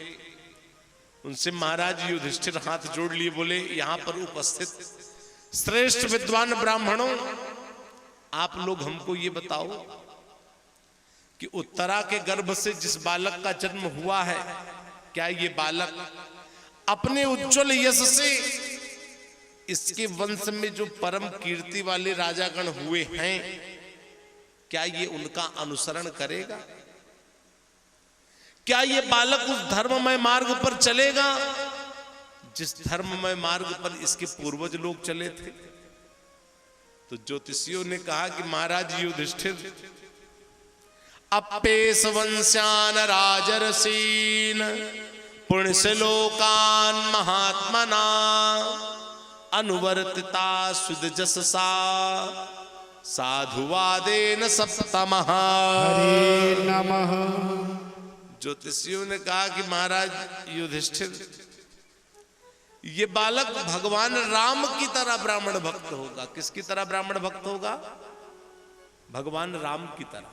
उनसे महाराज युधिष्ठिर हाथ जोड़ लिए, बोले यहां पर उपस्थित श्रेष्ठ विद्वान ब्राह्मणों, आप लोग हमको ये बताओ कि उत्तरा के गर्भ से जिस बालक का जन्म हुआ है, क्या ये बालक अपने उज्जवल यश से इसके वंश में जो परम कीर्ति वाले राजागण हुए हैं, क्या ये उनका अनुसरण करेगा? क्या ये बालक उस धर्ममय मार्ग पर चलेगा जिस धर्ममय मार्ग पर इसके पूर्वज लोग चले थे? तो ज्योतिषियों ने कहा कि महाराज युधिष्ठिर, अपेस वंश्यान राजर्षीन पुण्यश्लोकान महात्मना अनुवर्तिता सुद जससा साधुवादेन सप्तमः। हरे नमः। ज्योतिषियों ने कहा कि महाराज युधिष्ठिर, ये बालक भगवान राम की तरह ब्राह्मण भक्त होगा। किसकी तरह ब्राह्मण भक्त होगा? भगवान राम की तरह।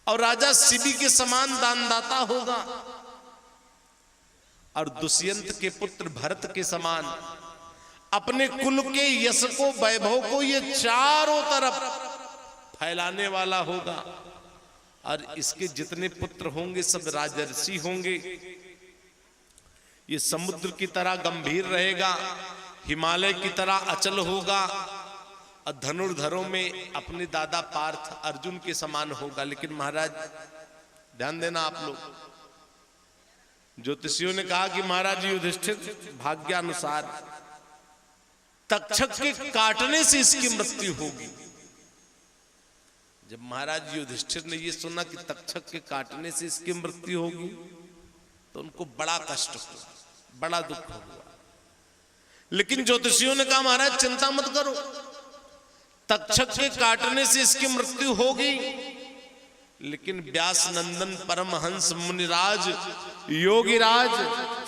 और राजा शिबी के समान दानदाता होगा, और दुष्यंत के पुत्र भरत के समान अपने कुल के यश को, वैभव को ये चारों तरफ फैलाने वाला होगा। और इसके जितने पुत्र होंगे सब राजर्षि होंगे। ये समुद्र की तरह गंभीर रहेगा, हिमालय की तरह अचल होगा, और धनुर्धरों में अपने दादा पार्थ अर्जुन के समान होगा। लेकिन महाराज ध्यान देना आप लोग, ज्योतिषियों ने कहा कि महाराज युधिष्ठिर, भाग्यानुसार तक्षक के काटने से इसकी मृत्यु होगी। जब महाराज युधिष्ठिर ने यह सुना कि तक्षक के काटने से इसकी मृत्यु होगी, तो उनको बड़ा कष्ट हुआ, बड़ा दुख हुआ। लेकिन ज्योतिषियों ने कहा महाराज चिंता मत करो, तक्षक के काटने से इसकी मृत्यु होगी, लेकिन व्यास नंदन परमहंस मुनिराज योगीराज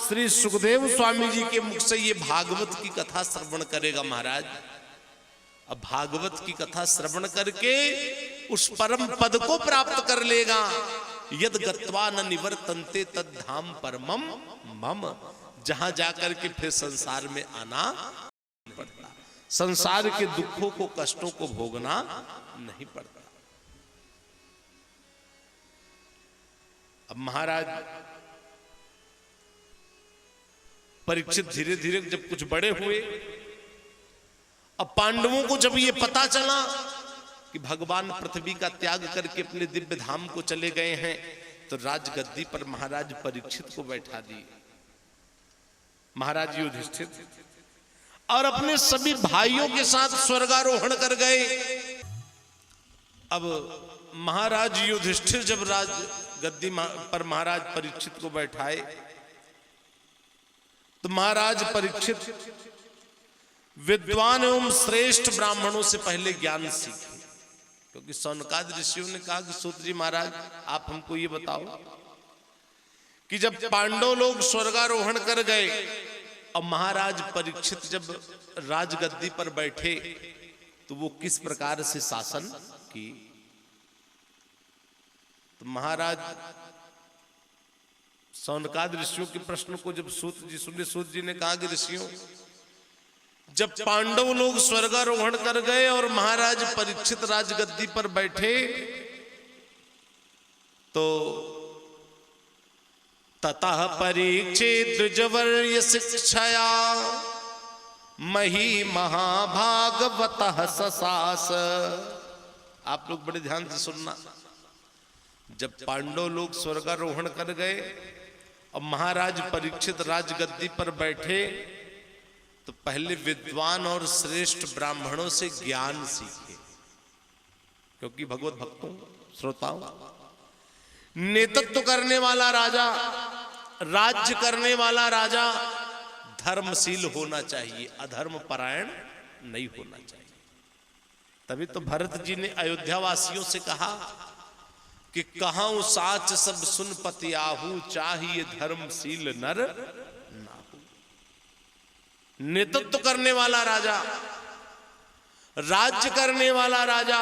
श्री सुखदेव स्वामी जी के मुख से ये भागवत की कथा श्रवण करेगा महाराज। अब भागवत की कथा श्रवण करके उस परम पद को प्राप्त कर लेगा। यद गत्वा न निवर्तन्ते तद धाम परमम मम। जहां जाकर के फिर संसार में आना नहीं पड़ता, संसार के दुखों को, कष्टों को भोगना नहीं पड़ता। अब महाराज परीक्षित धीरे धीरे जब कुछ बड़े हुए, अब पांडवों को जब ये पता चला कि भगवान पृथ्वी का त्याग करके अपने दिव्य धाम को चले गए हैं, तो राजगद्दी पर महाराज परीक्षित को बैठा दिए। महाराज युधिष्ठिर और अपने सभी भाइयों के साथ स्वर्गारोहण कर गए। अब महाराज युधिष्ठिर जब राजगद्दी पर महाराज परीक्षित को बैठाए, तो महाराज परीक्षित विद्वान एवं श्रेष्ठ ब्राह्मणों से पहले ज्ञान सीखे। क्योंकि सौनकादि ऋषियों ने कहा कि सूत जी महाराज आप हमको ये बताओ कि जब पांडव लोग स्वर्गारोहण कर गए और महाराज परीक्षित जब राजगद्दी पर बैठे, तो वो किस प्रकार से शासन की। तो महाराज सौनकादि ऋषियों के प्रश्न को जब सूत जी सुने, सूत जी ने कहा कि ऋषियों, जब पांडव लोग स्वर्गारोहण कर गए और महाराज परीक्षित राजगद्दी पर बैठे, तो ततः परीक्षित द्विजवर्य शिक्षया मही महाभागवतः ससास। आप लोग बड़े ध्यान से सुनना। जब पांडव लोग स्वर्गारोहण कर गए और महाराज परीक्षित राजगद्दी पर बैठे, तो पहले विद्वान और श्रेष्ठ ब्राह्मणों से ज्ञान सीखे। क्योंकि भगवत भक्तों, श्रोताओं, नेतृत्व करने वाला राजा, राज्य करने वाला राजा धर्मशील होना चाहिए, अधर्म परायण नहीं होना चाहिए। तभी तो भरत जी ने अयोध्या वासियों से कहा कि कहां साच सब सुन पति आहू, चाहिए धर्मशील नर नाहू। नेतृत्व करने वाला राजा, राज्य करने वाला राजा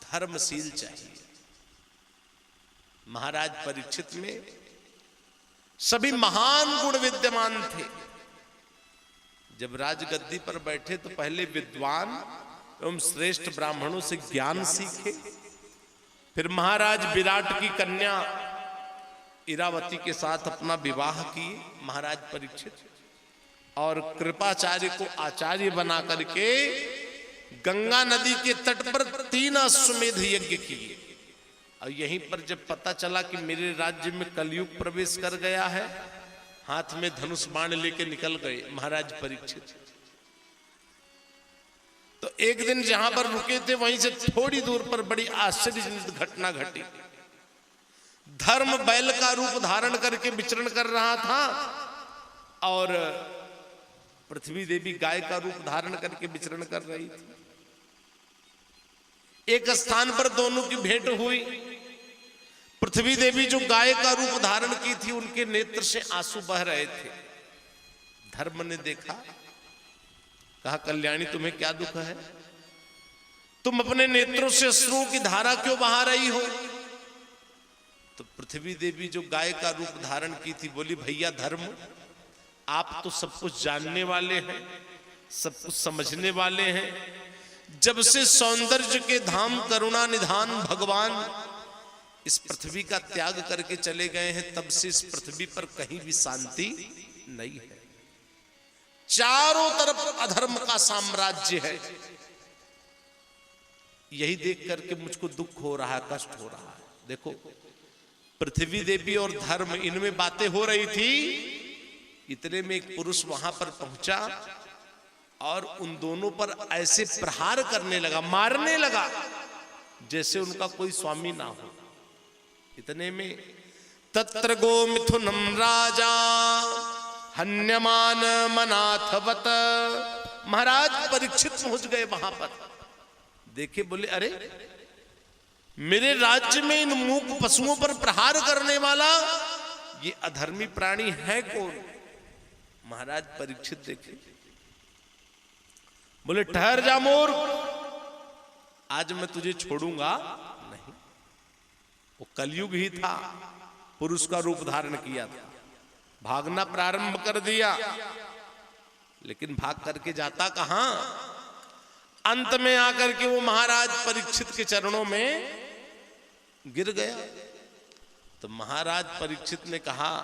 धर्मशील चाहिए। महाराज परीक्षित में सभी महान गुण विद्यमान थे। जब राजगद्दी पर बैठे तो पहले विद्वान एवं श्रेष्ठ ब्राह्मणों से ज्ञान सीखे। फिर महाराज विराट की कन्या इरावती के साथ अपना विवाह किए महाराज परीक्षित, और कृपाचार्य को आचार्य बना करके गंगा नदी के तट पर 3 अश्वमेध यज्ञ किए। और यहीं पर जब पता चला कि मेरे राज्य में कलयुग प्रवेश कर गया है, हाथ में धनुष बाण लेके निकल गए महाराज परीक्षित। तो एक दिन जहां पर रुके थे वहीं से थोड़ी दूर पर बड़ी आश्चर्यजनक घटना घटी। धर्म बैल का रूप धारण करके विचरण कर रहा था और पृथ्वी देवी गाय का रूप धारण करके विचरण कर रही थी। एक स्थान पर दोनों की भेंट हुई। पृथ्वी देवी जो गाय का रूप धारण की थी, उनके नेत्र से आंसू बह रहे थे। धर्म ने देखा, कहा कल्याणी तुम्हें क्या दुख है, तुम अपने नेत्रों से अश्रुओं की धारा क्यों बहा रही हो। तो पृथ्वी देवी जो गाय का रूप धारण की थी बोली, भैया धर्म, आप तो सब कुछ जानने वाले हैं, सब कुछ समझने वाले हैं। जब से सौंदर्य के धाम करुणा निधान भगवान इस पृथ्वी का त्याग करके चले गए हैं, तब से इस पृथ्वी पर कहीं भी शांति नहीं है। चारों तरफ अधर्म का साम्राज्य है। यही देख करके मुझको दुख हो रहा है, कष्ट हो रहा है। देखो, पृथ्वी देवी और धर्म, इनमें बातें हो रही थी। इतने में एक पुरुष वहां पर पहुंचा और उन दोनों पर ऐसे प्रहार करने लगा, मारने लगा, जैसे उनका कोई स्वामी ना हो। इतने में तत्र गो मिथुनम राजा हन्यमान मनाथवत, महाराज परीक्षित पहुंच गए वहां पर। देखे, बोले अरे मेरे राज्य में इन मूक पशुओं पर प्रहार करने वाला ये अधर्मी प्राणी है कौन। महाराज परीक्षित देखे, बोले ठहर जा मूर्ख, आज मैं तुझे छोड़ूंगा नहीं। वो कलयुग ही था, पुरुष का रूप धारण किया था, भागना प्रारंभ कर दिया, लेकिन भाग करके जाता कहां। अंत में आकर के वो महाराज परीक्षित के चरणों में गिर गया। तो महाराज परीक्षित ने कहा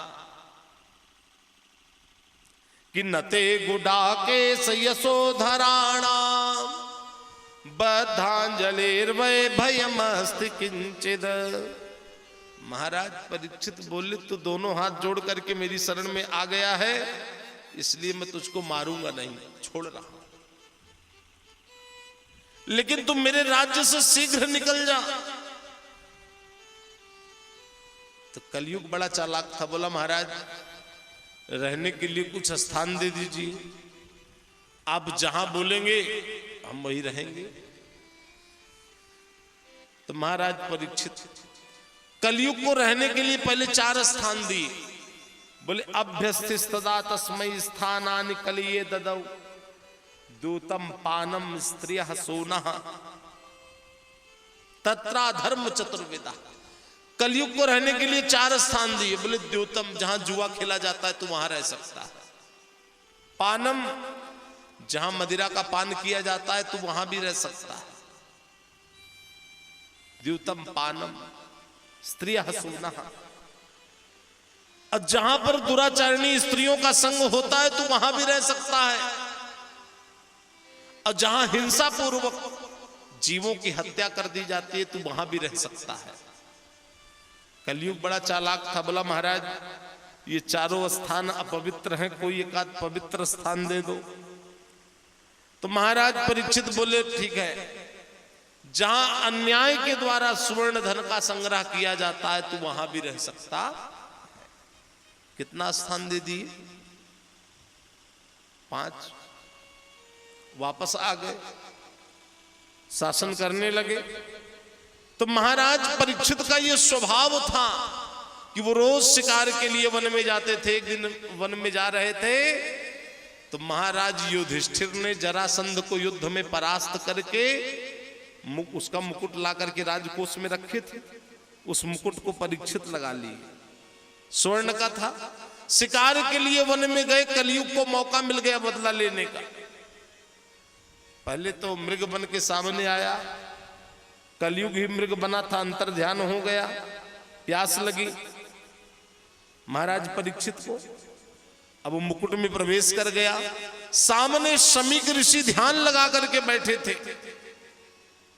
कि नते गुडाके यशोधराणा बद्धांजलिर्वै भयमस्ति किंचिद। महाराज परीक्षित बोले, तू दोनों हाथ जोड़ करके मेरी शरण में आ गया है, इसलिए मैं तुझको मारूंगा नहीं, छोड़ रहा हूं, लेकिन तुम मेरे राज्य से शीघ्र निकल जा। तो कलयुग बड़ा चालाक था, बोला महाराज रहने के लिए कुछ स्थान दे दीजिए, आप जहां बोलेंगे हम वही रहेंगे। तो महाराज परीक्षित कलयुग को रहने के लिए पहले 4 स्थान दिए। बोले अभ्यस्तिस्तदा तस्मै स्थानानि कलिये ददौ दूतम पानम स्त्रियः सोनः तत्रा धर्म चतुर्विदा। कलयुग को रहने के लिए 4 स्थान दिए। बोले द्योतम, जहां जुआ खेला जाता है तू वहां रह सकता है। पानम, जहां मदिरा का पान किया जाता है तू वहां भी रह सकता है। द्योतम पानम स्त्रियः सोनः, और जहां पर दुराचारिणी स्त्रियों का संग होता है तू वहां भी रह सकता है। और जहां हिंसा पूर्वक जीवों की हत्या कर दी जाती है तू वहां भी रह सकता है। कलयुग बड़ा चालाक था, बोला महाराज ये चारों स्थान अपवित्र हैं, कोई एक आध पवित्र स्थान दे दो। तो महाराज परीक्षित बोले ठीक है, जहां अन्याय के द्वारा सुवर्ण धन का संग्रह किया जाता है तू वहां भी रह सकता। कितना स्थान दे दिए? 5। वापस आ गए, शासन करने लगे। तो महाराज परीक्षित का यह स्वभाव था कि वो रोज शिकार के लिए वन में जाते थे। एक दिन वन में जा रहे थे तो महाराज युधिष्ठिर ने जरासंध को युद्ध में परास्त करके उसका मुकुट ला करके राजकोष में रखे थे। उस मुकुट को परीक्षित लगा लिए, स्वर्ण का था। शिकार के लिए वन में गए, कलयुग को मौका मिल गया बदला लेने का। पहले तो मृग बन के सामने आया, कलयुग ही मृग बना था, अंतर ध्यान हो गया, प्यास लगी महाराज परीक्षित को। अब वो मुकुट में प्रवेश कर गया। सामने शमीक ऋषि ध्यान लगा करके बैठे थे।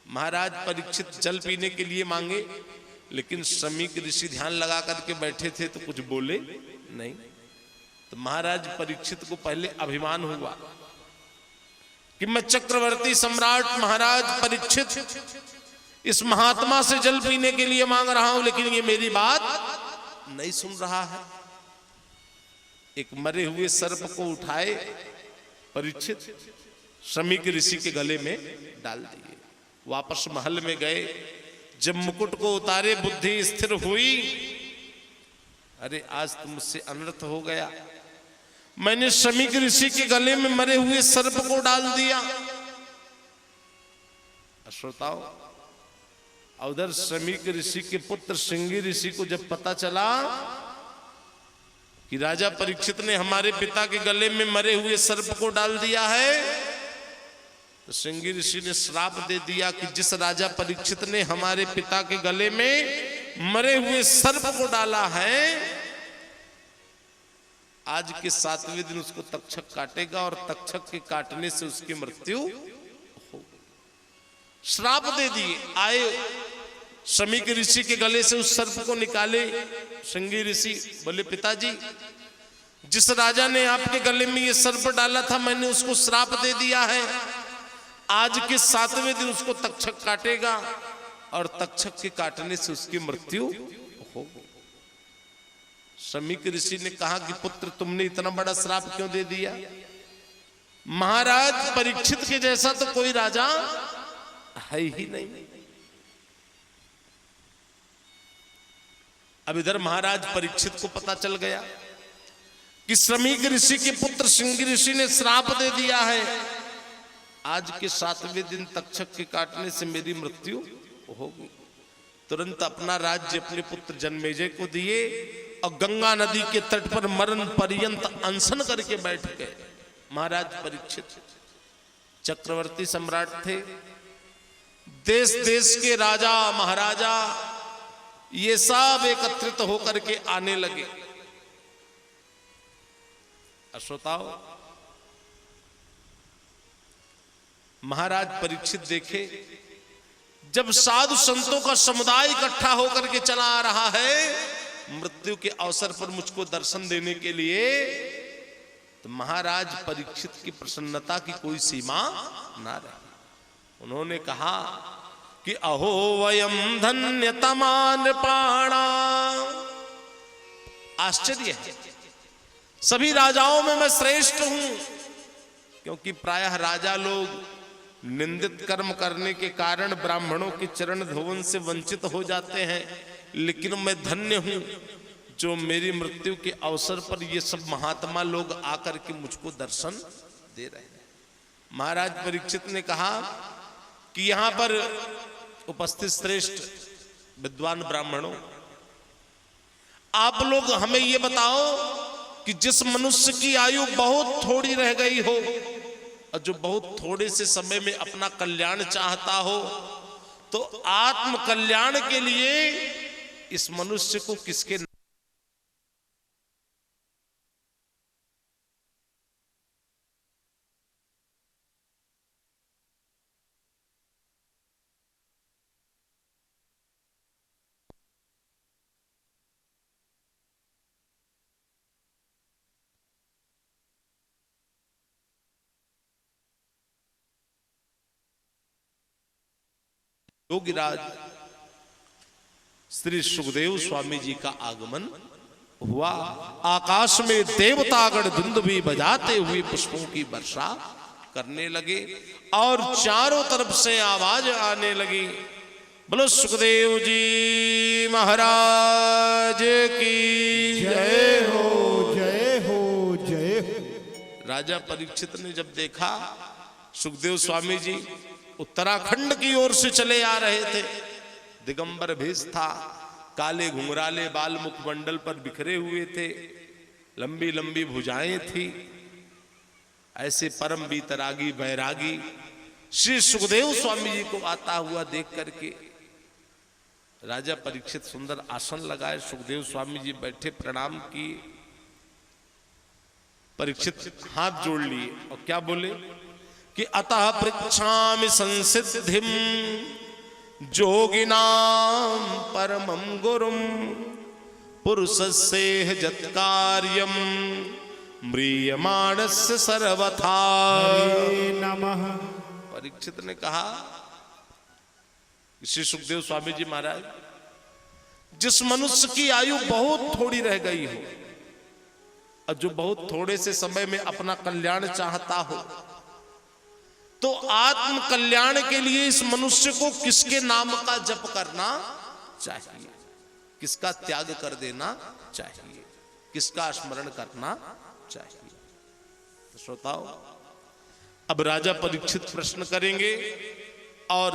महाराज परीक्षित जल पीने के लिए मांगे, लेकिन शमीक ऋषि ध्यान लगा करके बैठे थे तो कुछ बोले नहीं। तो महाराज परीक्षित को पहले अभिमान हुआ कि मैं चक्रवर्ती सम्राट महाराज परीक्षित इस महात्मा से जल पीने के लिए मांग रहा हूं, लेकिन ये मेरी बात नहीं सुन रहा है। एक मरे हुए सर्प को उठाए परीक्षित, शमीक ऋषि के गले में डाल दिए। वापस महल में गए। जब मुकुट को उतारे बुद्धि स्थिर हुई, अरे आज तो मुझसे अनर्थ हो गया, मैंने शमीक ऋषि के गले में मरे हुए सर्प को डाल दिया। श्रोताओं, उधर शमीक ऋषि के पुत्र श्रृंगी ऋषि को जब पता चला कि राजा परीक्षित ने हमारे पिता के गले में मरे हुए सर्प को डाल दिया है, तो श्रृंगी ऋषि ने श्राप दे दिया कि जिस राजा परीक्षित ने हमारे पिता के गले में मरे हुए सर्प को डाला है, आज के 7वें दिन उसको तक्षक काटेगा और तक्षक के काटने से उसकी मृत्यु होगी। श्राप दे दिए। आए शमीक ऋषि के गले से उस सर्प को निकाले। श्रृंगी ऋषि बोले, पिताजी, जिस राजा ने आपके गले में ये सर्प डाला था, मैंने उसको श्राप दे दिया है, आज के 7वें दिन उसको तक्षक काटेगा और तक्षक के काटने से उसकी मृत्यु होगी। शमीक ऋषि ने कहा कि पुत्र, तुमने इतना बड़ा श्राप क्यों दे दिया? महाराज परीक्षित के जैसा तो कोई राजा है ही नहीं। अब इधर महाराज परीक्षित को पता चल गया कि शमीक ऋषि के पुत्र श्रृंगी ऋषि ने श्राप दे दिया है, आज के 7वें दिन तक्षक के काटने से मेरी मृत्यु होगी। तुरंत अपना राज्य अपने पुत्र जन्मेजय को दिए और गंगा नदी के तट पर मरण पर्यंत अनशन करके बैठ गए। महाराज परीक्षित चक्रवर्ती सम्राट थे, देश देश के राजा महाराजा ये सब एकत्रित होकर के आने लगे। श्रोताओ, महाराज परीक्षित देखे, जब साधु संतों का समुदाय इकट्ठा होकर के चला आ रहा है मृत्यु के अवसर पर मुझको दर्शन देने के लिए, तो महाराज परीक्षित की प्रसन्नता की कोई सीमा ना रही। उन्होंने कहा कि अहो वयम धन्यतमान पाणा। आश्चर्य है, सभी राजाओं में मैं श्रेष्ठ हूं, क्योंकि प्रायः राजा लोग निंदित कर्म करने के कारण ब्राह्मणों के चरण धोवन से वंचित हो जाते हैं, लेकिन मैं धन्य हूं जो मेरी मृत्यु के अवसर पर ये सब महात्मा लोग आकर के मुझको दर्शन दे रहे हैं। महाराज परीक्षित ने कहा कि यहां पर उपस्थित श्रेष्ठ विद्वान ब्राह्मणों, आप लोग हमें ये बताओ कि जिस मनुष्य की आयु बहुत थोड़ी रह गई हो और जो बहुत थोड़े से समय में अपना कल्याण चाहता हो, तो आत्म कल्याण के लिए इस मनुष्य को किसके योगीराज श्री सुखदेव स्वामी जी का आगमन हुआ। आकाश में देवतागण धुंध भी बजाते हुए पुष्पों की वर्षा करने लगे और चारों तरफ से आवाज आने लगी, बोलो सुखदेव जी महाराज की जय हो, जय हो, जय हो। राजा परीक्षित ने जब देखा सुखदेव स्वामी जी उत्तराखंड की ओर से चले आ रहे थे, दिगंबर भेष था, काले घुंघराले बाल मुखमंडल पर बिखरे हुए थे, लंबी लंबी भुजाएं थी, ऐसे परम बीतरागी बैरागी श्री सुखदेव स्वामी जी को आता हुआ देख करके राजा परीक्षित सुंदर आसन लगाए, सुखदेव स्वामी जी बैठे, प्रणाम किए। परीक्षित हाथ जोड़ लिए और क्या बोले कि अतः पृच्छामि संसिद्धिम जोगिनां परमं गुरुं पुरुषस्येह जत्कार्यं म्रियमाणस्य सर्वथा नमः। परीक्षित ने कहा, श्री सुखदेव स्वामी जी महाराज, जिस मनुष्य की आयु बहुत थोड़ी रह गई हो और जो बहुत थोड़े से समय में अपना कल्याण चाहता हो, तो आत्म कल्याण के लिए इस मनुष्य को किसके नाम का जप करना चाहिए, किसका त्याग कर देना चाहिए, किसका स्मरण करना चाहिए। तो श्रोताओ, अब राजा परीक्षित प्रश्न करेंगे और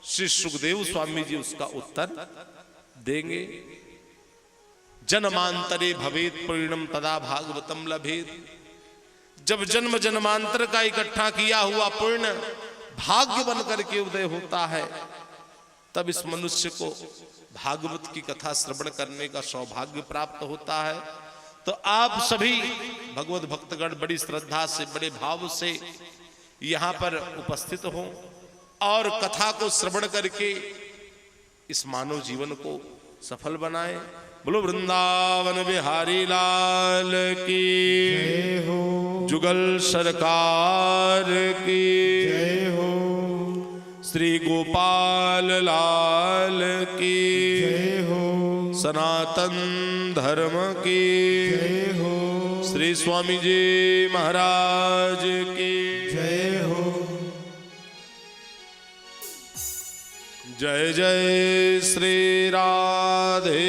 श्री सुखदेव स्वामी जी उसका उत्तर देंगे। जन्मांतरे भवेत परिणम तदा भागवतम लभेत। जब जन्म जन्मांतर का इकट्ठा किया हुआ पुण्य भाग्य बनकर के उदय होता है, तब इस मनुष्य को भागवत की कथा श्रवण करने का सौभाग्य प्राप्त होता है। तो आप सभी भगवत भक्तगण बड़ी श्रद्धा से, बड़े भाव से यहां पर उपस्थित हों और कथा को श्रवण करके इस मानव जीवन को सफल बनाएं। बोलो वृंदावन बिहारी लाल की जय हो, जुगल सरकार की जय हो, श्री गोपाल लाल की जय हो, सनातन धर्म की जय हो, श्री स्वामी जी महाराज की जय हो। जय जय श्री राधे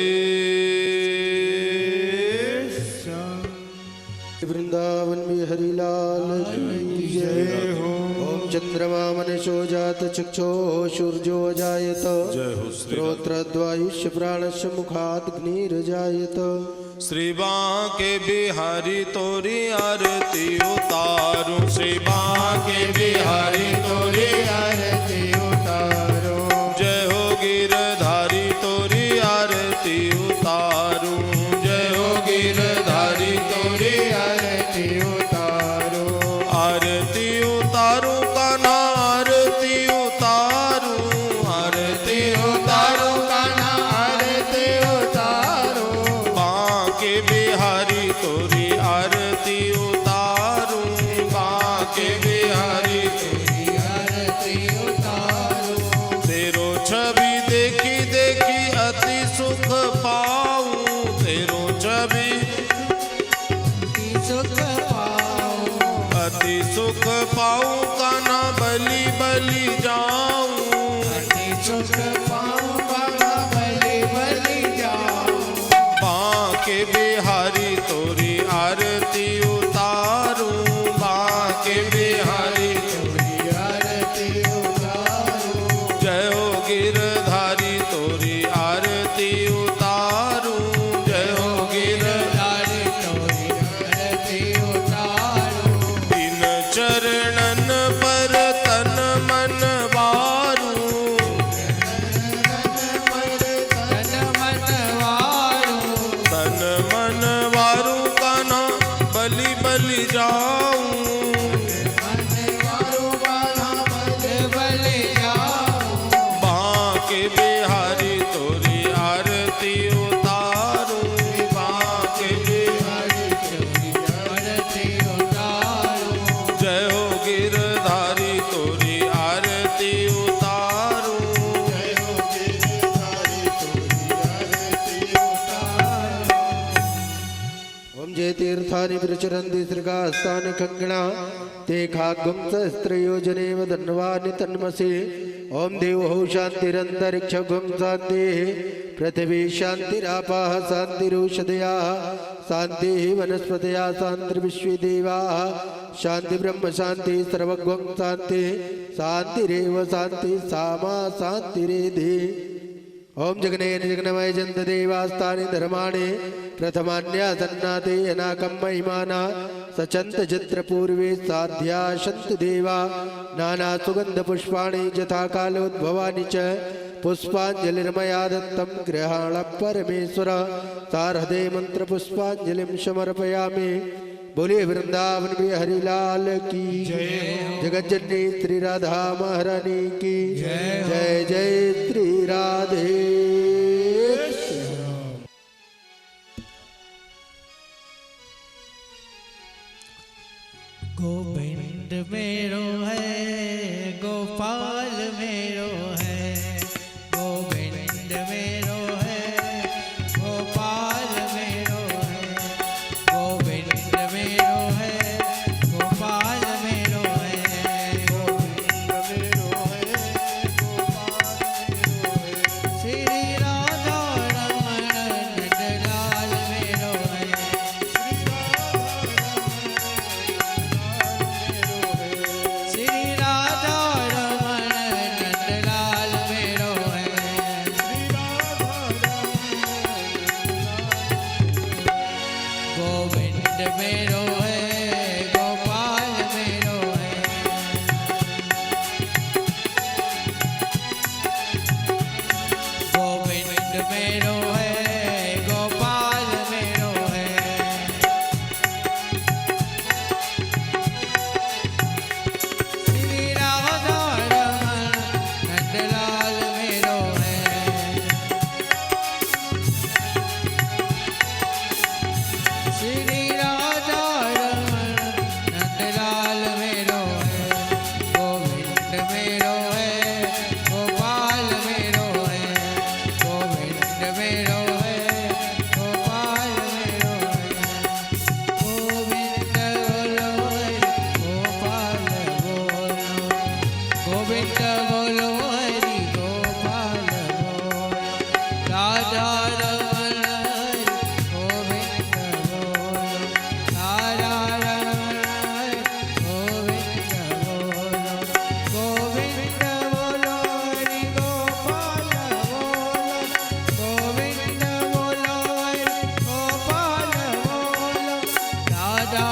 वृंदावन में हरिलाल की जय हो। ओम चंद्रमा मनसो जात चक्षो सूर्यो जायत, जय हो श्री श्रोत्रद्वायुष्य प्राणस्य मुखात् अग्निर्जायत। श्री बांके बिहारी तोरी आरती उतारूं, श्री बांके बिहारी तोरी आरती उतारो, जय हो गिरधारी तोरी आरती उतारूं, जय हो गिरधारी तोरी आरती उतारो, आरती उतारूं कान्हा आरती उतारूं, आरती उतारूं कान्हा आरती उतारो, बांके बिहारी तोरी आरती उतारूं, बांके बिहारी तोरी आरती उतारो, तेरो छवि देखी देखी अति सुख पाऊं, तेरो छवि सुख पाओ, अति सुख पाऊं, कान्हा बलि बलि जाऊं, सुख पाओ, बाबा बलि बलि जाओ, बांके बिहारी तोरी आरती उतारूं, बांके बिहारी तोरी आरती उतारो, जय हो गिरधारी तोरी आरती उतारूं, जय हो गिरधारी तोरी आरती उतारो, तीन चरणन पर तन मन वारूं, तन मन वारो, तन मन वारूं, कान्हा बलि बलि जाऊं, मन वारो बाला बलि बलि जाओ, बांके बिहारी तोरी आरती उतारूं, बांके बिहारी आरती उतारो, जय हो गिरधारी तोरी आरती उतारूं, जय हो गिरधारी तोरी आरती उतारो, ओम जय तीर्थानि प्रचरन्ति श्रीकास्तानि खङ्गणा ते खाग्गं सहस्रयोजनेव धन्वानि तन्मसि। ओम देवो शान्तिरन्तरिक्षगं शान्तिः, पृथिवी शान्तिरापः शान्तिरौषधयः, शान्तिः वनस्पतयः, शान्तिर्विश्वे देवाः, शान्ति ब्रह्म शान्ति सर्वगं शान्तिः, शान्तिरेव शान्तिः सामा शान्तिरेधि। ओम जगनेन जगन्मय जन्त देवास्तानि धर्माणि प्रथमान्यासन्नाते अनाकं महिमाना सचन्त जत्र पूर्वे साध्या सन्तु देवा नाना सुगन्ध पुष्पाणि यथा कालोद्भवानि च पुष्पाञ्जलिर्मया दत्तं गृहाण परमेश्वर सारहृदे मंत्र पुष्पाञ्जलिं समर्पयामि। बोले वृंदावन बिहारी लाल की जगज्जननी श्री राधा महारानी की जय जय श्री राधे। गोविंद मेरो है गोपाल मेरो है, गोविंद मेरो है गोपाल मेरो है, गोविंद मेरो है गोपाल मेरो है, मेरो है गोपाल मेरो है गोविंद मेरो है गोपाल मेरो है श्री राधा रमण नंदलाल मेरो है श्री राधा रमण नंदलाल मेरो है गोविंद मेरो है गोपाल मेरो है गोविंद मेरो है गोपाल मेरो है गोविंद बोलो हरि गोपाल बोलो गोविंद बोलो हरि गोपाल बोलो राधा रमण हरि गोविंद बोलो राधा रमण हरि गोविंद बोलो गोविंद बोलो हरि गोपाल बोलो गोविंद बोलो हरि गोपाल बोलो राधा